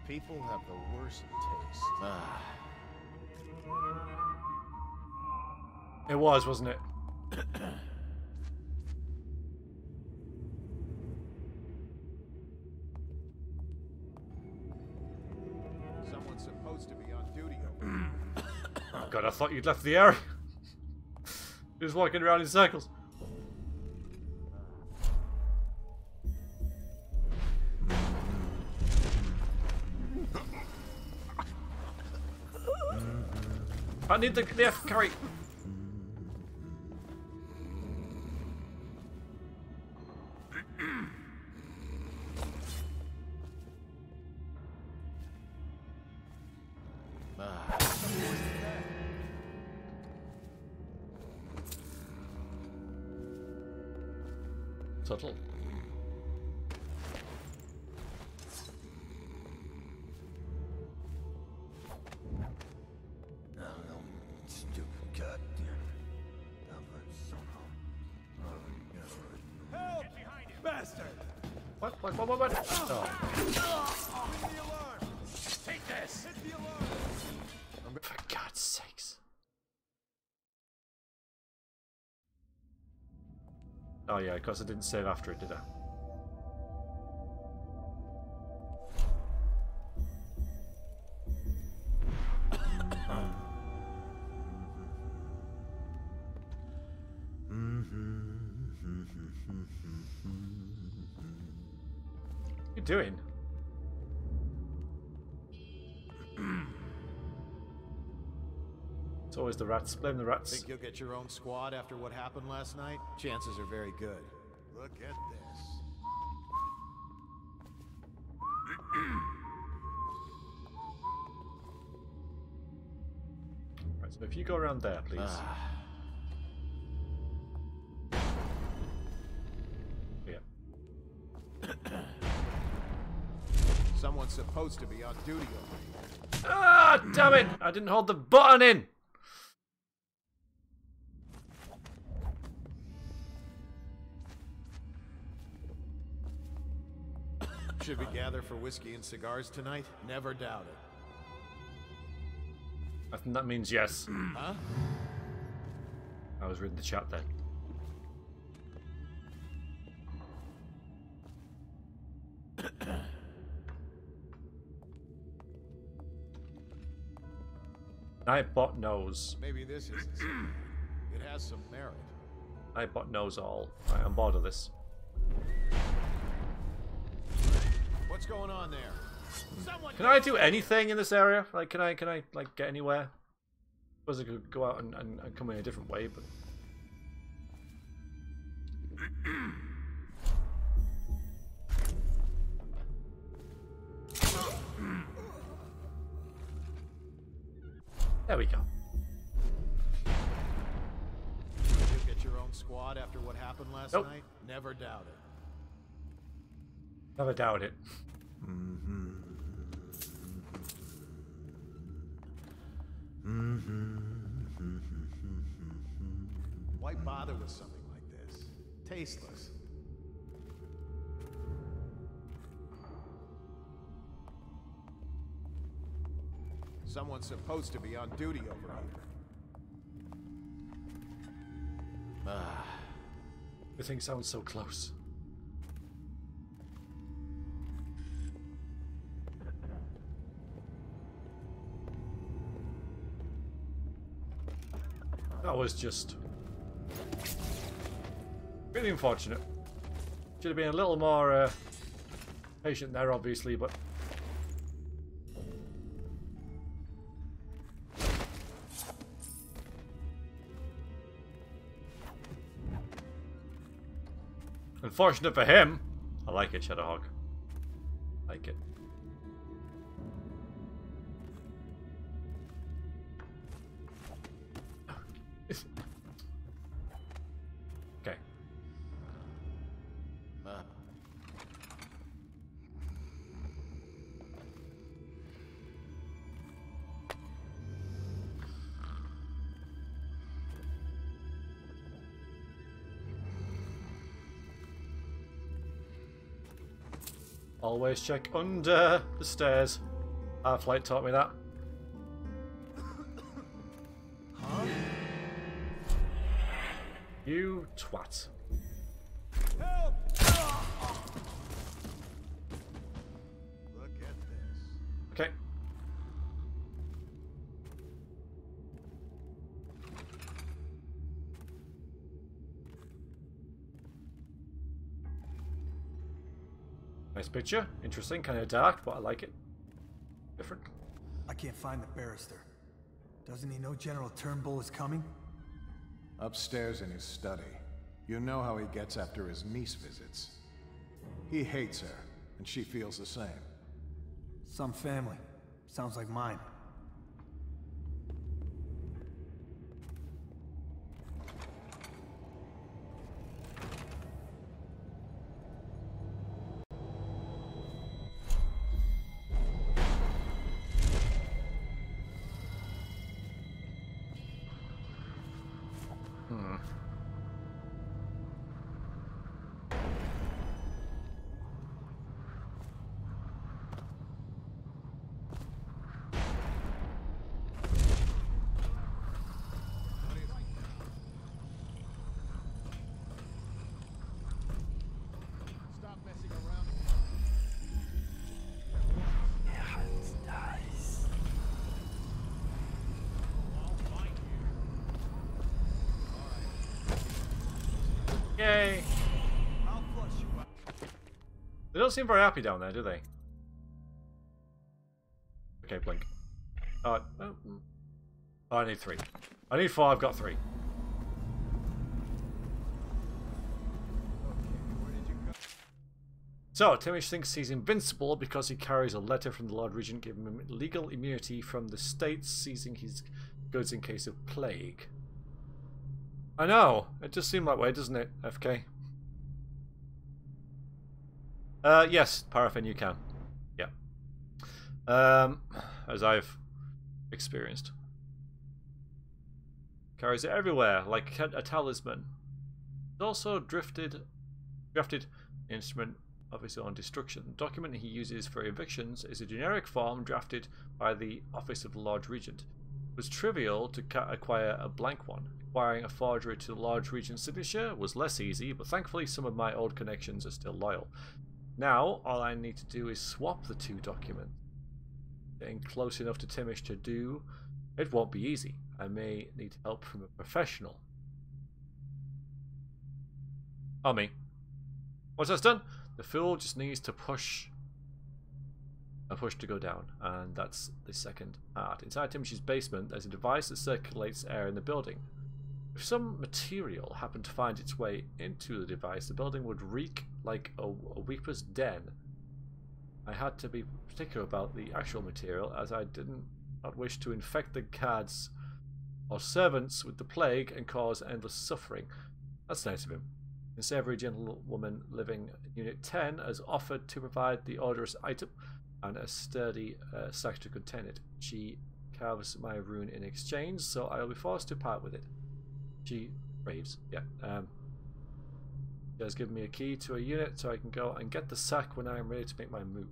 People have the worst taste. It was, wasn't it? Someone's supposed to be on duty over Oh god, I thought you'd left the area. He was walking around in circles. I need the F carry. Subtle. Stupid goddamn. Help! Get behind him! Bastard! What? Oh. Hit the alarm! Take this! Hit the alarm! For God's sakes. Oh yeah, of course I didn't save after it, did I? doing? It's always the rats. Blame the rats. Think you'll get your own squad after what happened last night? Chances are very good. Look at this. Right, so if you go around there, please. Yeah. Someone's supposed to be on duty over here. Ah, damn it! I didn't hold the button in! Should we gather for whiskey and cigars tonight? Never doubt it. I think that means yes. Huh? I was reading the chat then. Nightbot knows. Maybe this is it has some merit. Nightbot knows all. Right, I'm bored of this. What's going on there? Can I do anything in this area? Like, can I like get anywhere? I suppose I could go out and come in a different way, but there we go. You'll get your own squad after what happened last night? Never doubt it. Never doubt it. Why bother with something like this? Tasteless. Someone's supposed to be on duty over here. Everything sounds so close. That was just really unfortunate. Should have been a little more patient there, obviously, but unfortunate for him. I like it, Shadowhawk. Like it. Okay. Always check under the stairs. Half-Light taught me that. You twat. Help! Look at this. Okay. Nice picture. Interesting. Kind of dark, but I like it. Different. I can't find the barrister. Doesn't he know General Turnbull is coming? Upstairs in his study. You know how he gets after his niece visits. He hates her, and she feels the same. Some family. Sounds like mine. don't seem very happy down there, do they? Okay, blink. Oh, I need 3. I need 4, I've got 3. So, Timish thinks he's invincible because he carries a letter from the Lord Regent giving him legal immunity from the state seizing his goods in case of plague. I know, it does seem that way, doesn't it, FK? Yes, Paraffin, you can. Yeah. As I've experienced. Carries it everywhere, like a talisman. He's also drafted instrument of his own destruction. The document he uses for evictions is a generic form drafted by the Office of the Lord Regent. It was trivial to acquire a blank one. Acquiring a forgery to the Lord Regent's signature was less easy, but thankfully some of my old connections are still loyal. Now, all I need to do is swap the 2 documents. Getting close enough to Timish to do it won't be easy. I may need help from a professional. Oh, me. Once that's done, the fool just needs to push to go down, and that's the second part. Inside Timish's basement, there's a device that circulates air in the building. If some material happened to find its way into the device, the building would reek like a weeper's den. I had to be particular about the actual material, as I did not wish to infect the guards or servants with the plague and cause endless suffering. That's nice of him. This every gentlewoman living in Unit 10 has offered to provide the odorous item and a sturdy sack to contain it. She carves my rune in exchange, so I will be forced to part with it. She raves. Yeah. She has given me a key to a unit so I can go and get the sack when I am ready to make my move.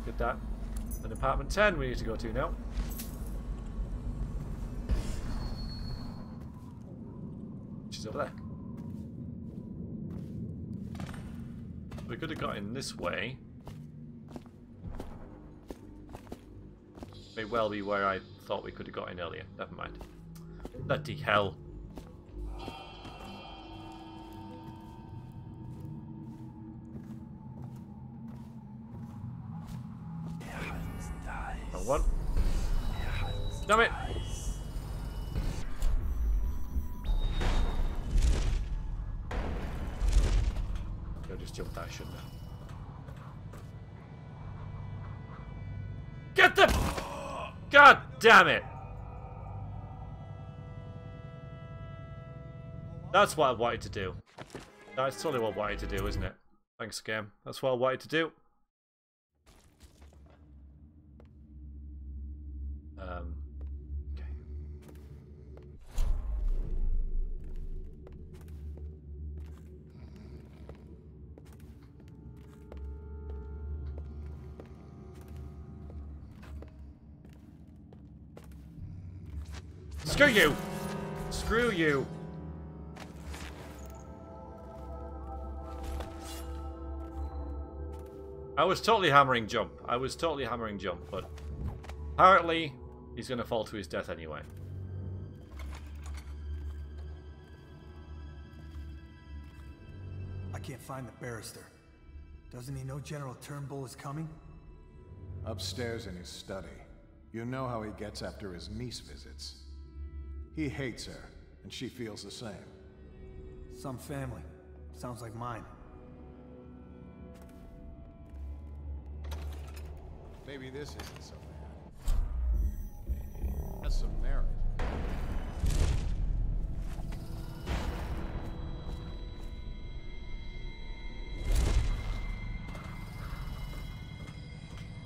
Get that. And apartment 10 we need to go to now. She's over there. We could have got in this way. May well be where I thought we could have got in earlier. Never mind. Bloody hell. Wrong one. Damn it! I just jumped that, shouldn't I? Get them! God damn it! That's what I wanted to do. That's totally what I wanted to do, isn't it? Thanks, game. That's what I wanted to do. Okay. Screw you! Screw you! I was totally hammering jump. But apparently he's going to fall to his death anyway. I can't find the barrister. Doesn't he know General Turnbull is coming? Upstairs in his study. You know how he gets after his niece visits. He hates her, and she feels the same. Some family. Sounds like mine. Maybe this isn't so bad. Has some merit.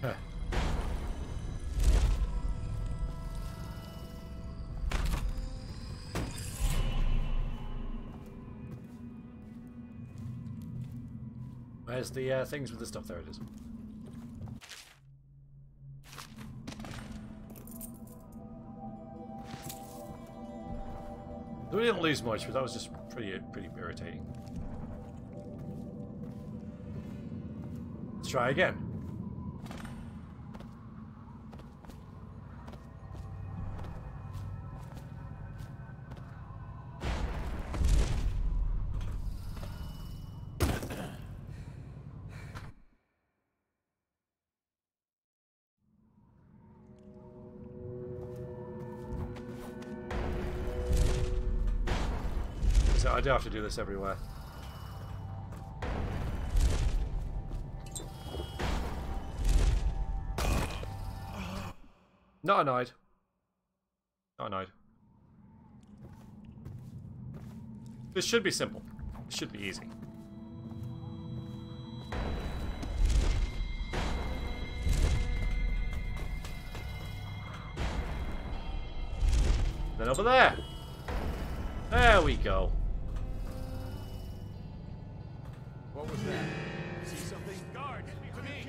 Huh. Where's the things with the stuff? There it is. We didn't lose much, but that was just pretty irritating. Let's try again. So I do have to do this everywhere. Not annoyed. Not annoyed. This should be simple. This should be easy. Then over there. There we go. What was that? See something? Guard! To me!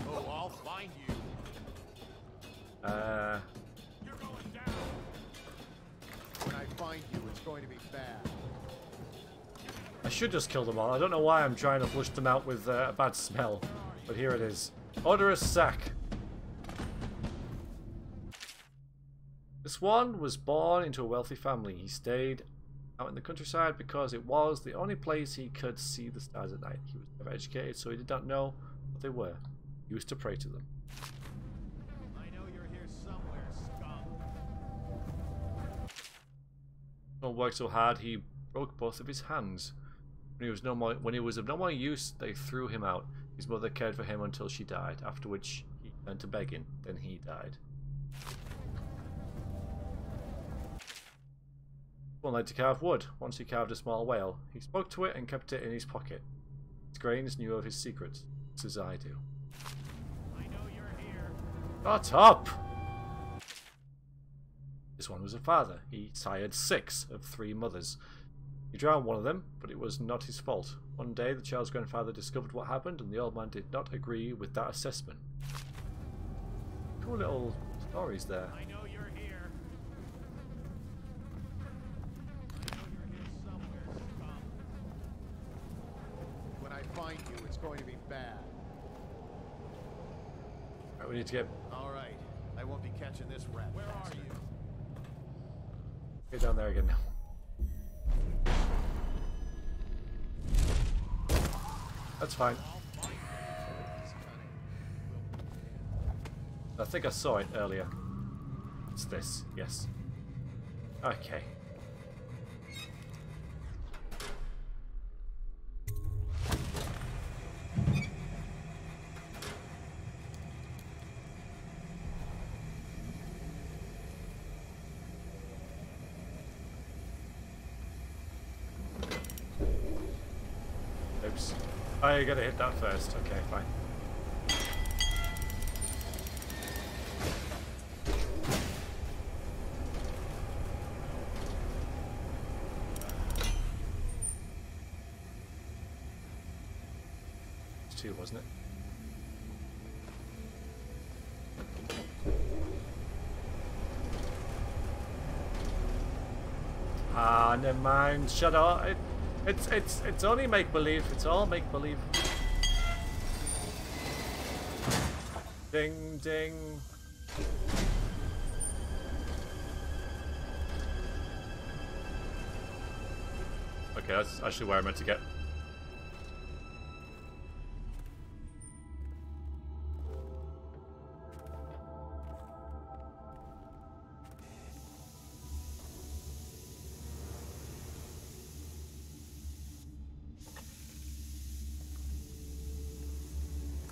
Oh, I'll find you. You're going down. When I find you, it's going to be bad. I should just kill them all. I don't know why I'm trying to flush them out with a bad smell. But here it is. Odorous sack. This one was born into a wealthy family. He stayed out in the countryside because it was the only place he could see the stars at night. He was never educated, so he did not know what they were. He used to pray to them. I know you're here somewhere, scum. Don't work so hard, he broke both of his hands. When he was of no more use, they threw him out. His mother cared for him until she died, after which he turned to begging. Then he died. One liked to carve wood. Once he carved a small whale. He spoke to it and kept it in his pocket. His grains knew of his secrets, just as I do. I know you're here. Shut up! This one was a father. He sired 6 of 3 mothers. He drowned one of them, but it was not his fault. One day, the child's grandfather discovered what happened, and the old man did not agree with that assessment. Cool little stories there. I know you're here. I know you're here somewhere, scum. When I find you, it's going to be bad. Right, we need to get... All right. I won't be catching this rat. Where are you? Get down there again now. That's fine. I think I saw it earlier. It's this, yes. Okay. Oops. Oh, you gotta hit that first. Okay, fine. It's 2, wasn't it? Ah, never mind. Shut up. It's only make believe. It's all make believe. Ding ding. Okay, that's actually where I meant to get.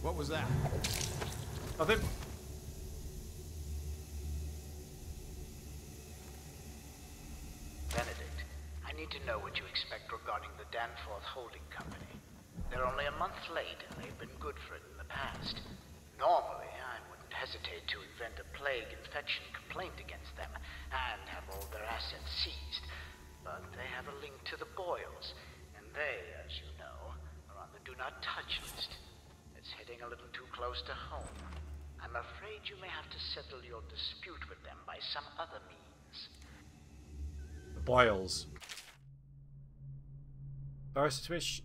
What was that? Nothing. Benedict, I need to know what you expect regarding the Danforth Holding Company. They're only a month late, and they've been good for it in the past. Normally, I wouldn't hesitate to invent a plague infection complaint against them and have all their assets seized. But they have a link to the Boyles, and they, as you know, are on the Do Not Touch list. It's hitting a little too close to home. I'm afraid you may have to settle your dispute with them by some other means. The Boyles. Barrister Timish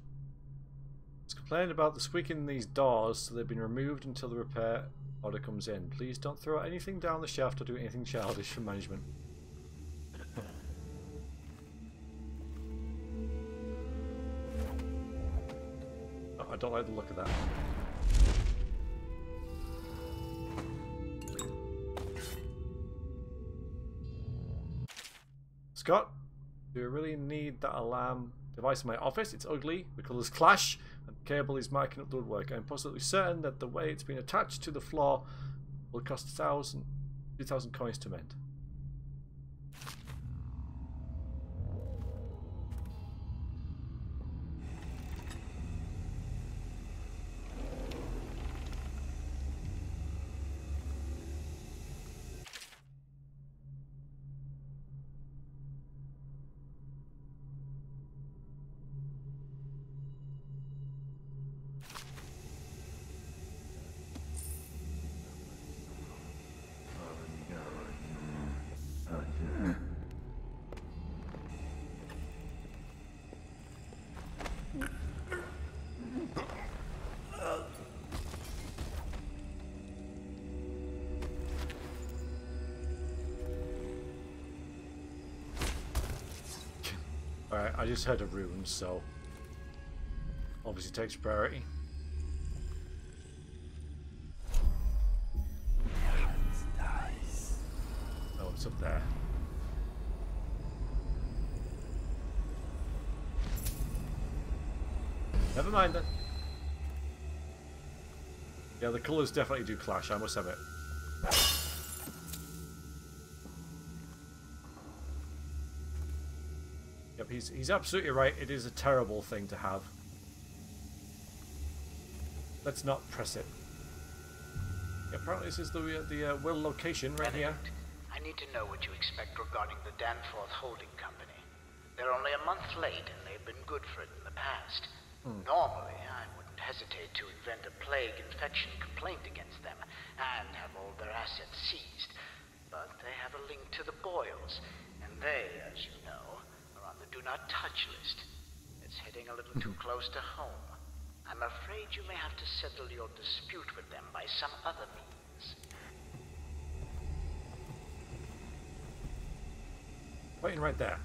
has complained about the squeaking in these doors, so they've been removed until the repair order comes in. Please don't throw anything down the shaft or do anything childish for management. Oh, I don't like the look of that. Scott. Do you really need that alarm device in my office? It's ugly, the colours clash, and the cable is marking up the woodwork. I'm positively certain that the way it's been attached to the floor will cost 2,000 coins to mend. Alright, I just heard a rune, so obviously takes priority. Oh, it's up there. Never mind then. Yeah, the colours definitely do clash, I must have it. Yep, he's absolutely right. It is a terrible thing to have. Let's not press it. Yeah, apparently this is the will location right here. I need to know what you expect regarding the Danforth Holding Company. They're only a month late, and they've been good for it in the past. Normally, I wouldn't hesitate to invent a plague infection complaint against them and have all their assets seized. But they have a link to the Boyles, and they, as you know, are on the Do Not Touch list. It's hitting a little too close to home. I'm afraid you may have to settle your dispute with them by some other means. Waiting right there.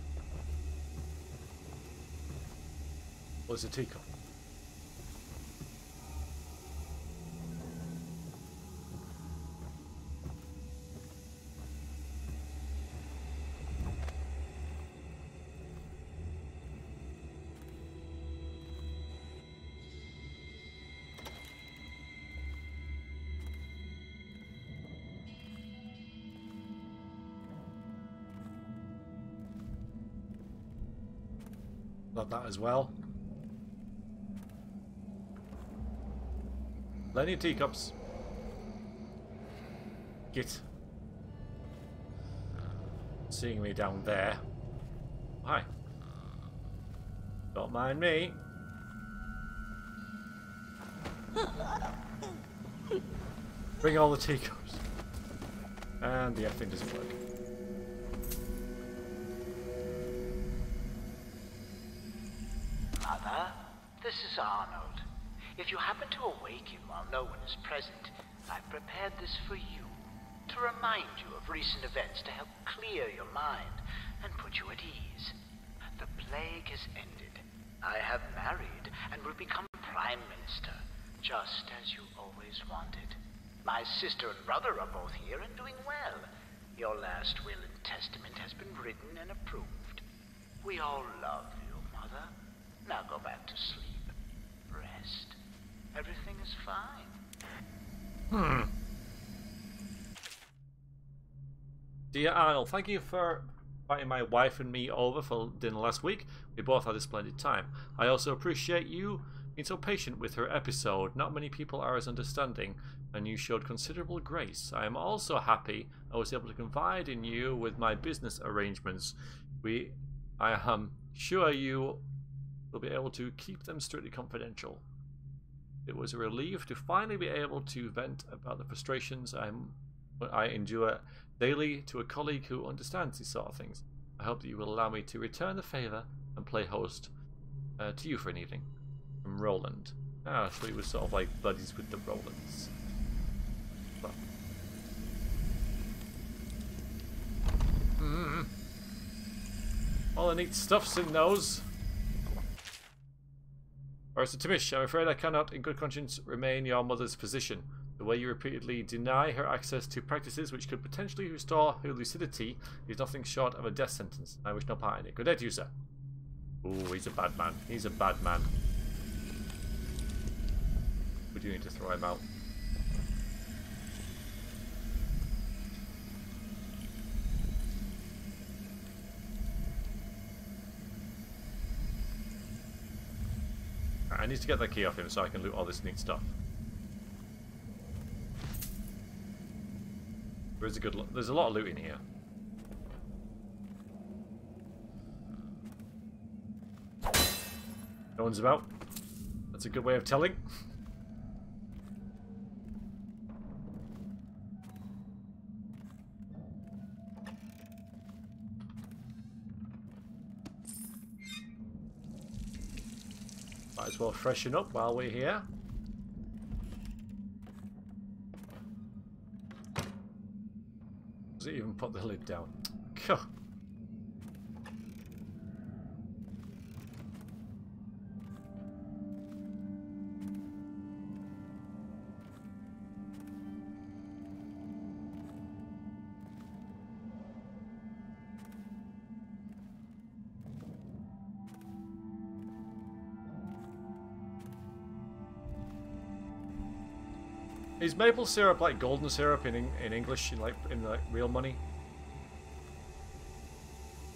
Was a teacup. Love that as well. Plenty of teacups. Git. Seeing me down there. Hi. Don't mind me. Bring all the teacups. And the effing doesn't work. Mother, this is Arnold. If you happen to awaken while no one is present, I've prepared this for you, to remind you of recent events to help clear your mind and put you at ease. The plague has ended. I have married and will become Prime Minister, just as you always wanted. My sister and brother are both here and doing well. Your last will and testament has been written and approved. We all love you, Mother. Now go back to sleep. Rest. Everything is fine. Dear Arnold, thank you for inviting my wife and me over for dinner last week. We both had a splendid time. I also appreciate you being so patient with her episode. Not many people are as understanding, and you showed considerable grace. I am also happy I was able to confide in you with my business arrangements. I am sure you will be able to keep them strictly confidential. It was a relief to finally be able to vent about the frustrations I endure daily to a colleague who understands these sort of things. I hope that you will allow me to return the favour and play host to you for an evening. From Roland. Ah, so he was sort of like buddies with the Rolands. But. All the neat stuff's in those. Barrister Timish, I'm afraid I cannot in good conscience remain your mother's physician. The way you repeatedly deny her access to practices which could potentially restore her lucidity is nothing short of a death sentence. I wish no part in it. Good day to you, sir. Ooh, he's a bad man. He's a bad man. We do need to throw him out. I need to get that key off him so I can loot all this neat stuff. There's a lot of loot in here. No one's about. That's a good way of telling. Might as well freshen up while we're here. Does it even put the lid down? Gah. Is maple syrup like golden syrup in English, in like real money?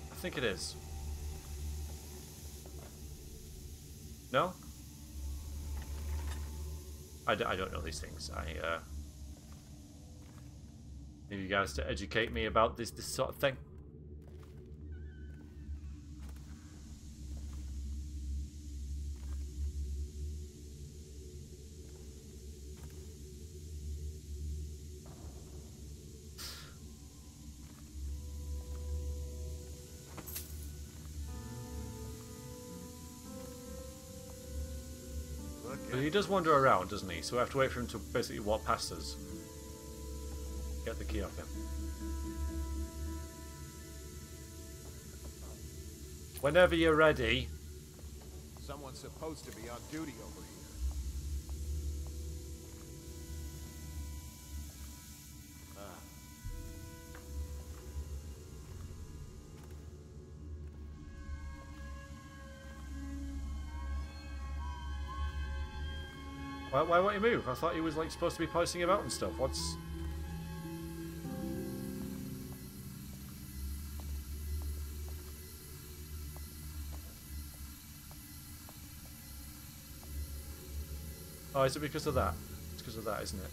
I think it is. No? I don't know these things. I need you guys to educate me about this sort of thing. But he does wander around, doesn't he? So we have to wait for him to basically walk past us. Get the key off him. Whenever you're ready. Someone's supposed to be on duty over here. Why won't he move? I thought he was like supposed to be posting about and stuff. What's... Oh, is it because of that? It's because of that, isn't it?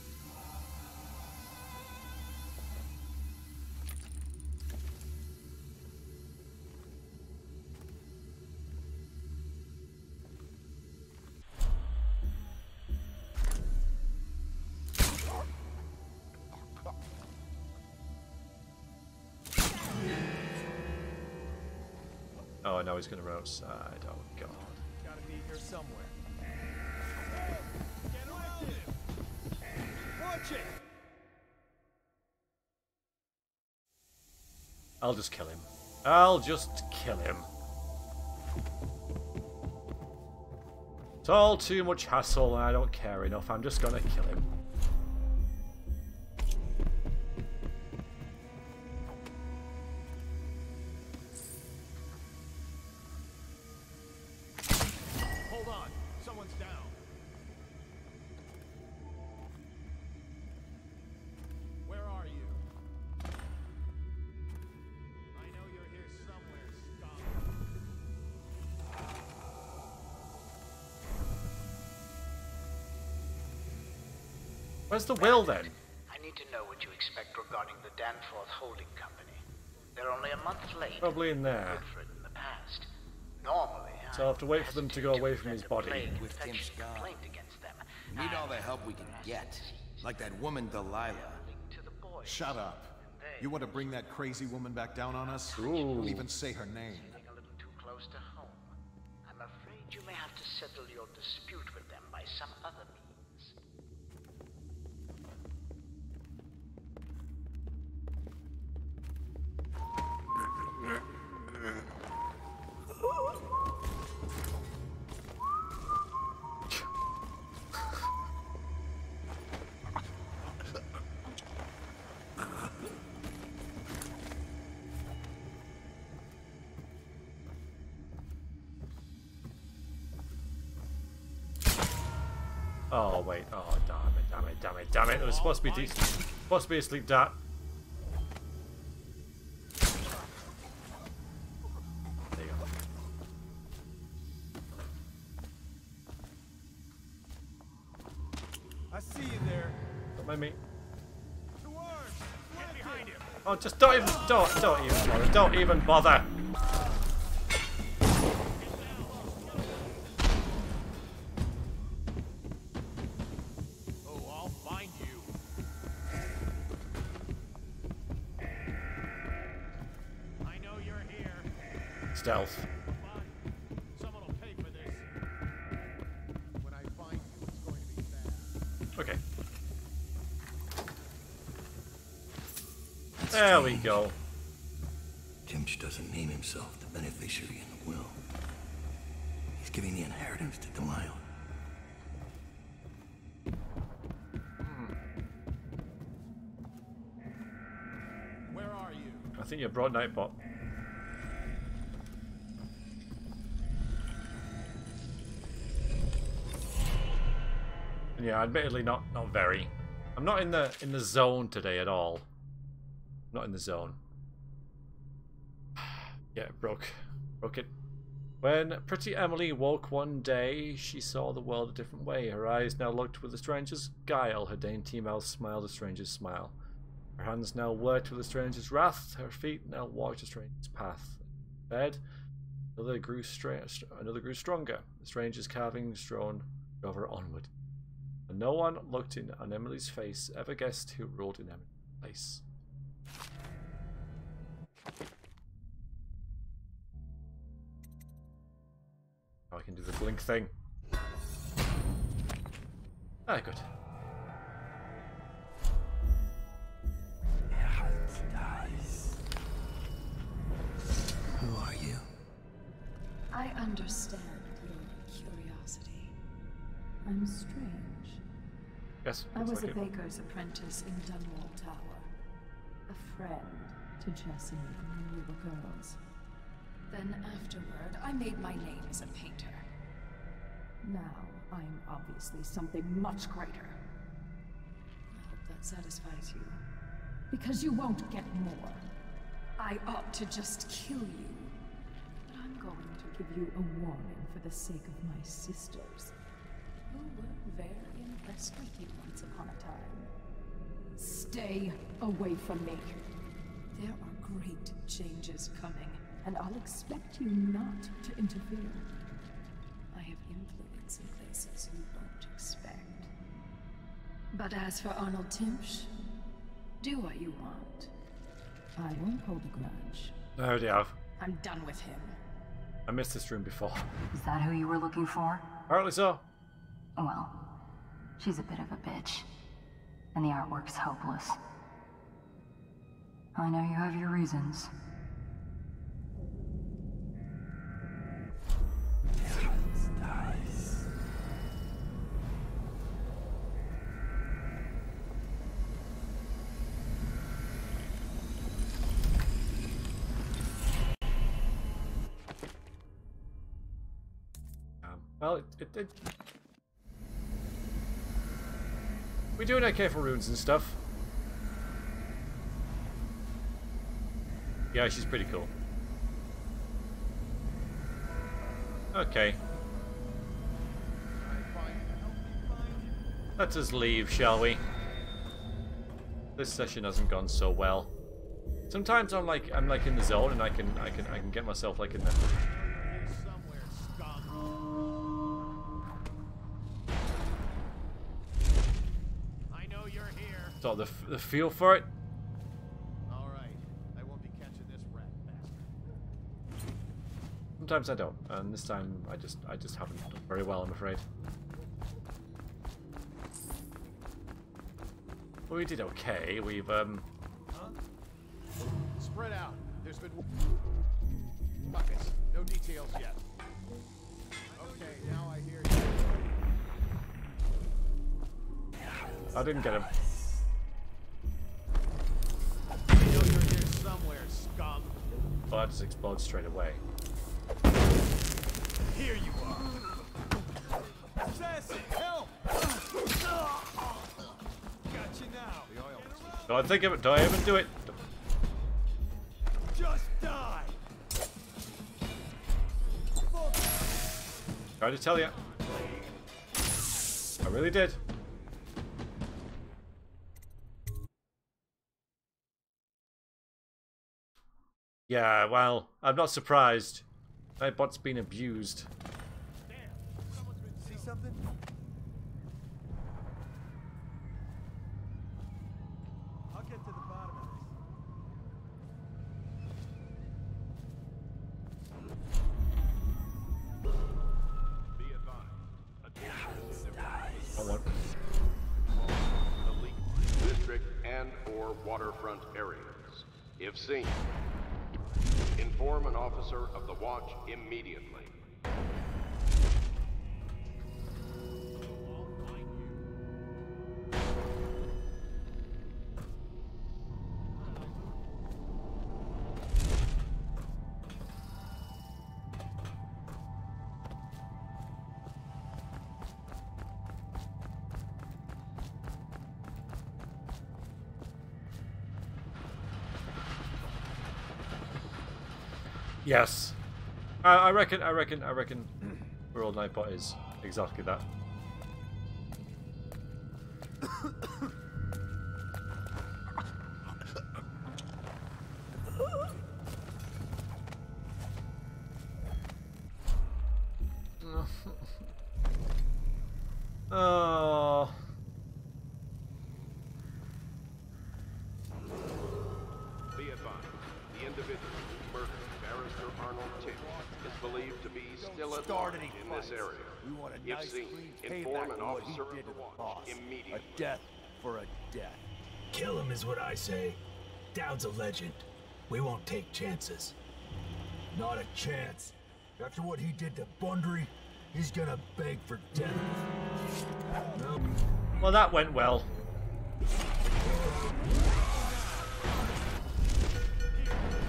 Oh, now he's going to run outside. Oh, God. Gotta be here somewhere. Watch it! I'll just kill him. I'll just kill him. It's all too much hassle and I don't care enough. I'm just going to kill him. Where's the will then? I need to know what you expect regarding the Danforth Holding Company. They're only a month late. Probably in there. In the past. Normally, so I'll have to wait for them to go away from his body. With Tim's gone, we need all the help we can get. Like that woman Delilah. Shut up. You want to bring that crazy woman back down on us? Ooh. Don't even say her name. A little too close to home. I'm afraid you may have to settle your dispute with them by some other means. Oh wait. Oh damn it. It was supposed to be decent. Supposed to be a sleep dart. There you go. I see you there. Don't mind me. Get behind him. Oh, just don't even bother. Don't even bother. Oh, I'll find you. I know you're here. Stealth. Someone will pay for this. When I find you, it's going to be bad. Okay. There we go. Timsh doesn't name himself the beneficiary in the will. He's giving the inheritance to Delilah. Where are you? I think you brought Nightbot. Yeah, admittedly not very. I'm not in the zone today at all. Not in the zone. Yeah, broke it. When pretty Emily woke one day, she saw the world a different way. Her eyes now looked with a stranger's guile. Her dainty mouth smiled a stranger's smile. Her hands now worked with a stranger's wrath. Her feet now walked a stranger's path. Bed, another grew stronger. The stranger's carvings drove her onward. And no one looked in on Emily's face ever guessed who ruled in Emily's place. I can do the blink thing. Ah, good. Who are you? I understand your curiosity. I'm strange. Yes, I was like a baker's apprentice in Dunwall Tower. A friend to Jessie when we were girls. Then afterward, I made my name as a painter. Now, I'm obviously something much greater. I hope that satisfies you. Because you won't get more. I ought to just kill you. But I'm going to give you a warning for the sake of my sisters, who were very impressed with you once upon a time. Stay away from me. There are great changes coming, and I'll expect you not to interfere. I have influence in places you won't expect. But as for Arnold Timsh, do what you want. I won't hold a grudge. I already have. I'm done with him. I missed this room before. Is that who you were looking for? Apparently so. Well, she's a bit of a bitch. And the artwork's hopeless. I know you have your reasons. Well, we're doing okay for runes and stuff. Yeah, she's pretty cool. Okay. Let us leave, shall we? This session hasn't gone so well. Sometimes I'm like in the zone and I can get myself like in the So the feel for it. All right, I won't be catching this rat bastard. Sometimes I don't, and this time I just haven't done very well, I'm afraid. Well, we did okay. We've Spread out. There's been buckets. No details yet. Okay, now I hear you. I didn't get him. Somewhere, scum. Well, that just explodes straight away. Here you are. Sassy, help! Don't think of it. Don't even do it. Just die. Tried to tell you. I really did. Yeah, well, I'm not surprised. My bot's been abused. See something? I'll get to the bottom of this. Be advised. I want. The leak district and/or waterfront areas. If seen, inform an officer of the watch immediately. Yes. I reckon World Nightbot is exactly that. Oh. Be advised, the individual who murdered Barrister Arnold Timm is believed to be still at large in this area. We want a If nice, seen, clean inform payback an for what he officer did of to the the watch boss. immediately. A death for a death. Kill him is what I say. Dowd's a legend. We won't take chances. Not a chance. After what he did to Bundry, he's gonna beg for death. No. Well, that went well.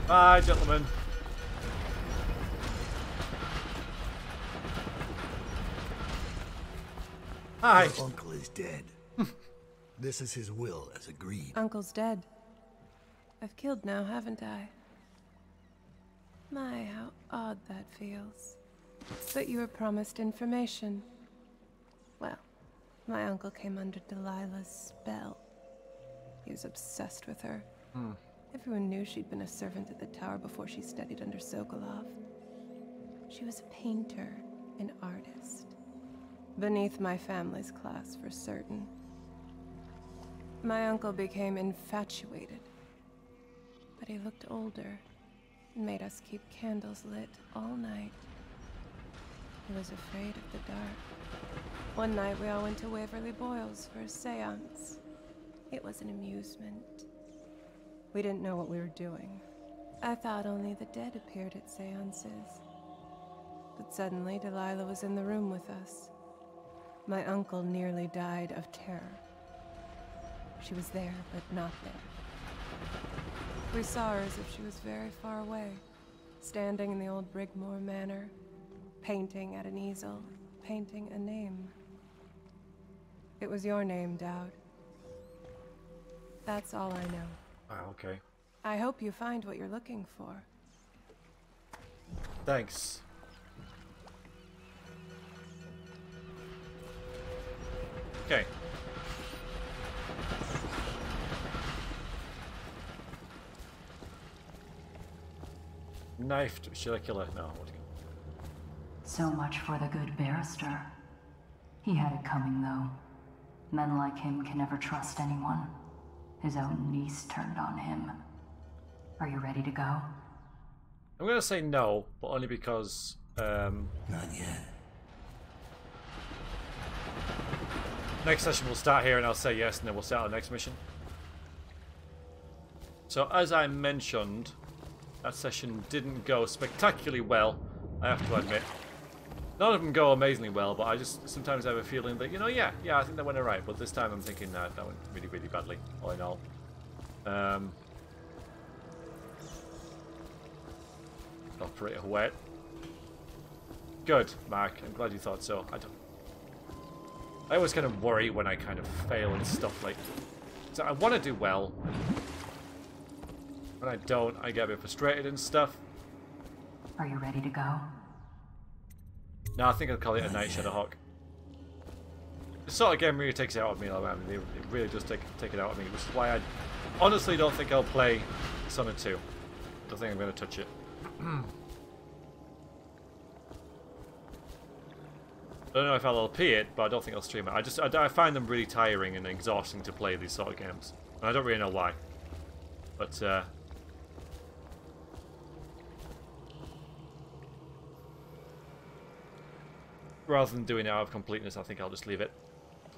Bye, gentlemen. Hi. Your uncle is dead. This is his will, as agreed. Uncle's dead. I've killed now, haven't I? My, how odd that feels. But you were promised information. Well, my uncle came under Delilah's spell. He was obsessed with her. Everyone knew she'd been a servant at the tower before she studied under Sokolov. She was a painter, an artist. Beneath my family's class, for certain. My uncle became infatuated. But he looked older and made us keep candles lit all night. He was afraid of the dark. One night we all went to Waverly Boyle's for a seance. It was an amusement. We didn't know what we were doing. I thought only the dead appeared at seances. But suddenly Delilah was in the room with us. My uncle nearly died of terror. She was there, but not there. We saw her as if she was very far away, standing in the old Brigmore Manor, painting at an easel, painting a name. It was your name, Dowd. That's all I know. Oh, okay. I hope you find what you're looking for. Thanks. Okay. Knifed. Should I kill her? No. What do you... So much for the good barrister. He had it coming, though. Men like him can never trust anyone. His own niece turned on him. Are you ready to go? I'm gonna say no, but only because Not yet. next session we'll start here and I'll say yes, and then we'll start our next mission. So as I mentioned, that session didn't go spectacularly well, I have to admit. None of them go amazingly well, but I just sometimes have a feeling that, you know, yeah, I think that went alright, but this time I'm thinking that went really, really badly, all in all. Operator wet. Good, Mark. I'm glad you thought so. I always kind of worry when I kind of fail and stuff like So I want to do well. When I don't, I get a bit frustrated and stuff. Are you ready to go? No, I think I'll call it a night, Shadowhawk. This sort of game really takes it out of me. I mean, it really does take it out of me, which is why I honestly don't think I'll play Dishonored 2. I don't think I'm going to touch it. I don't know if I'll LP it, but I don't think I'll stream it. I find them really tiring and exhausting to play these sort of games. And I don't really know why. But, rather than doing it out of completeness, I think I'll just leave it.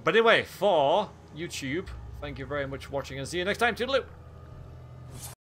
But anyway, for YouTube, thank you very much for watching and see you next time. Toodaloo!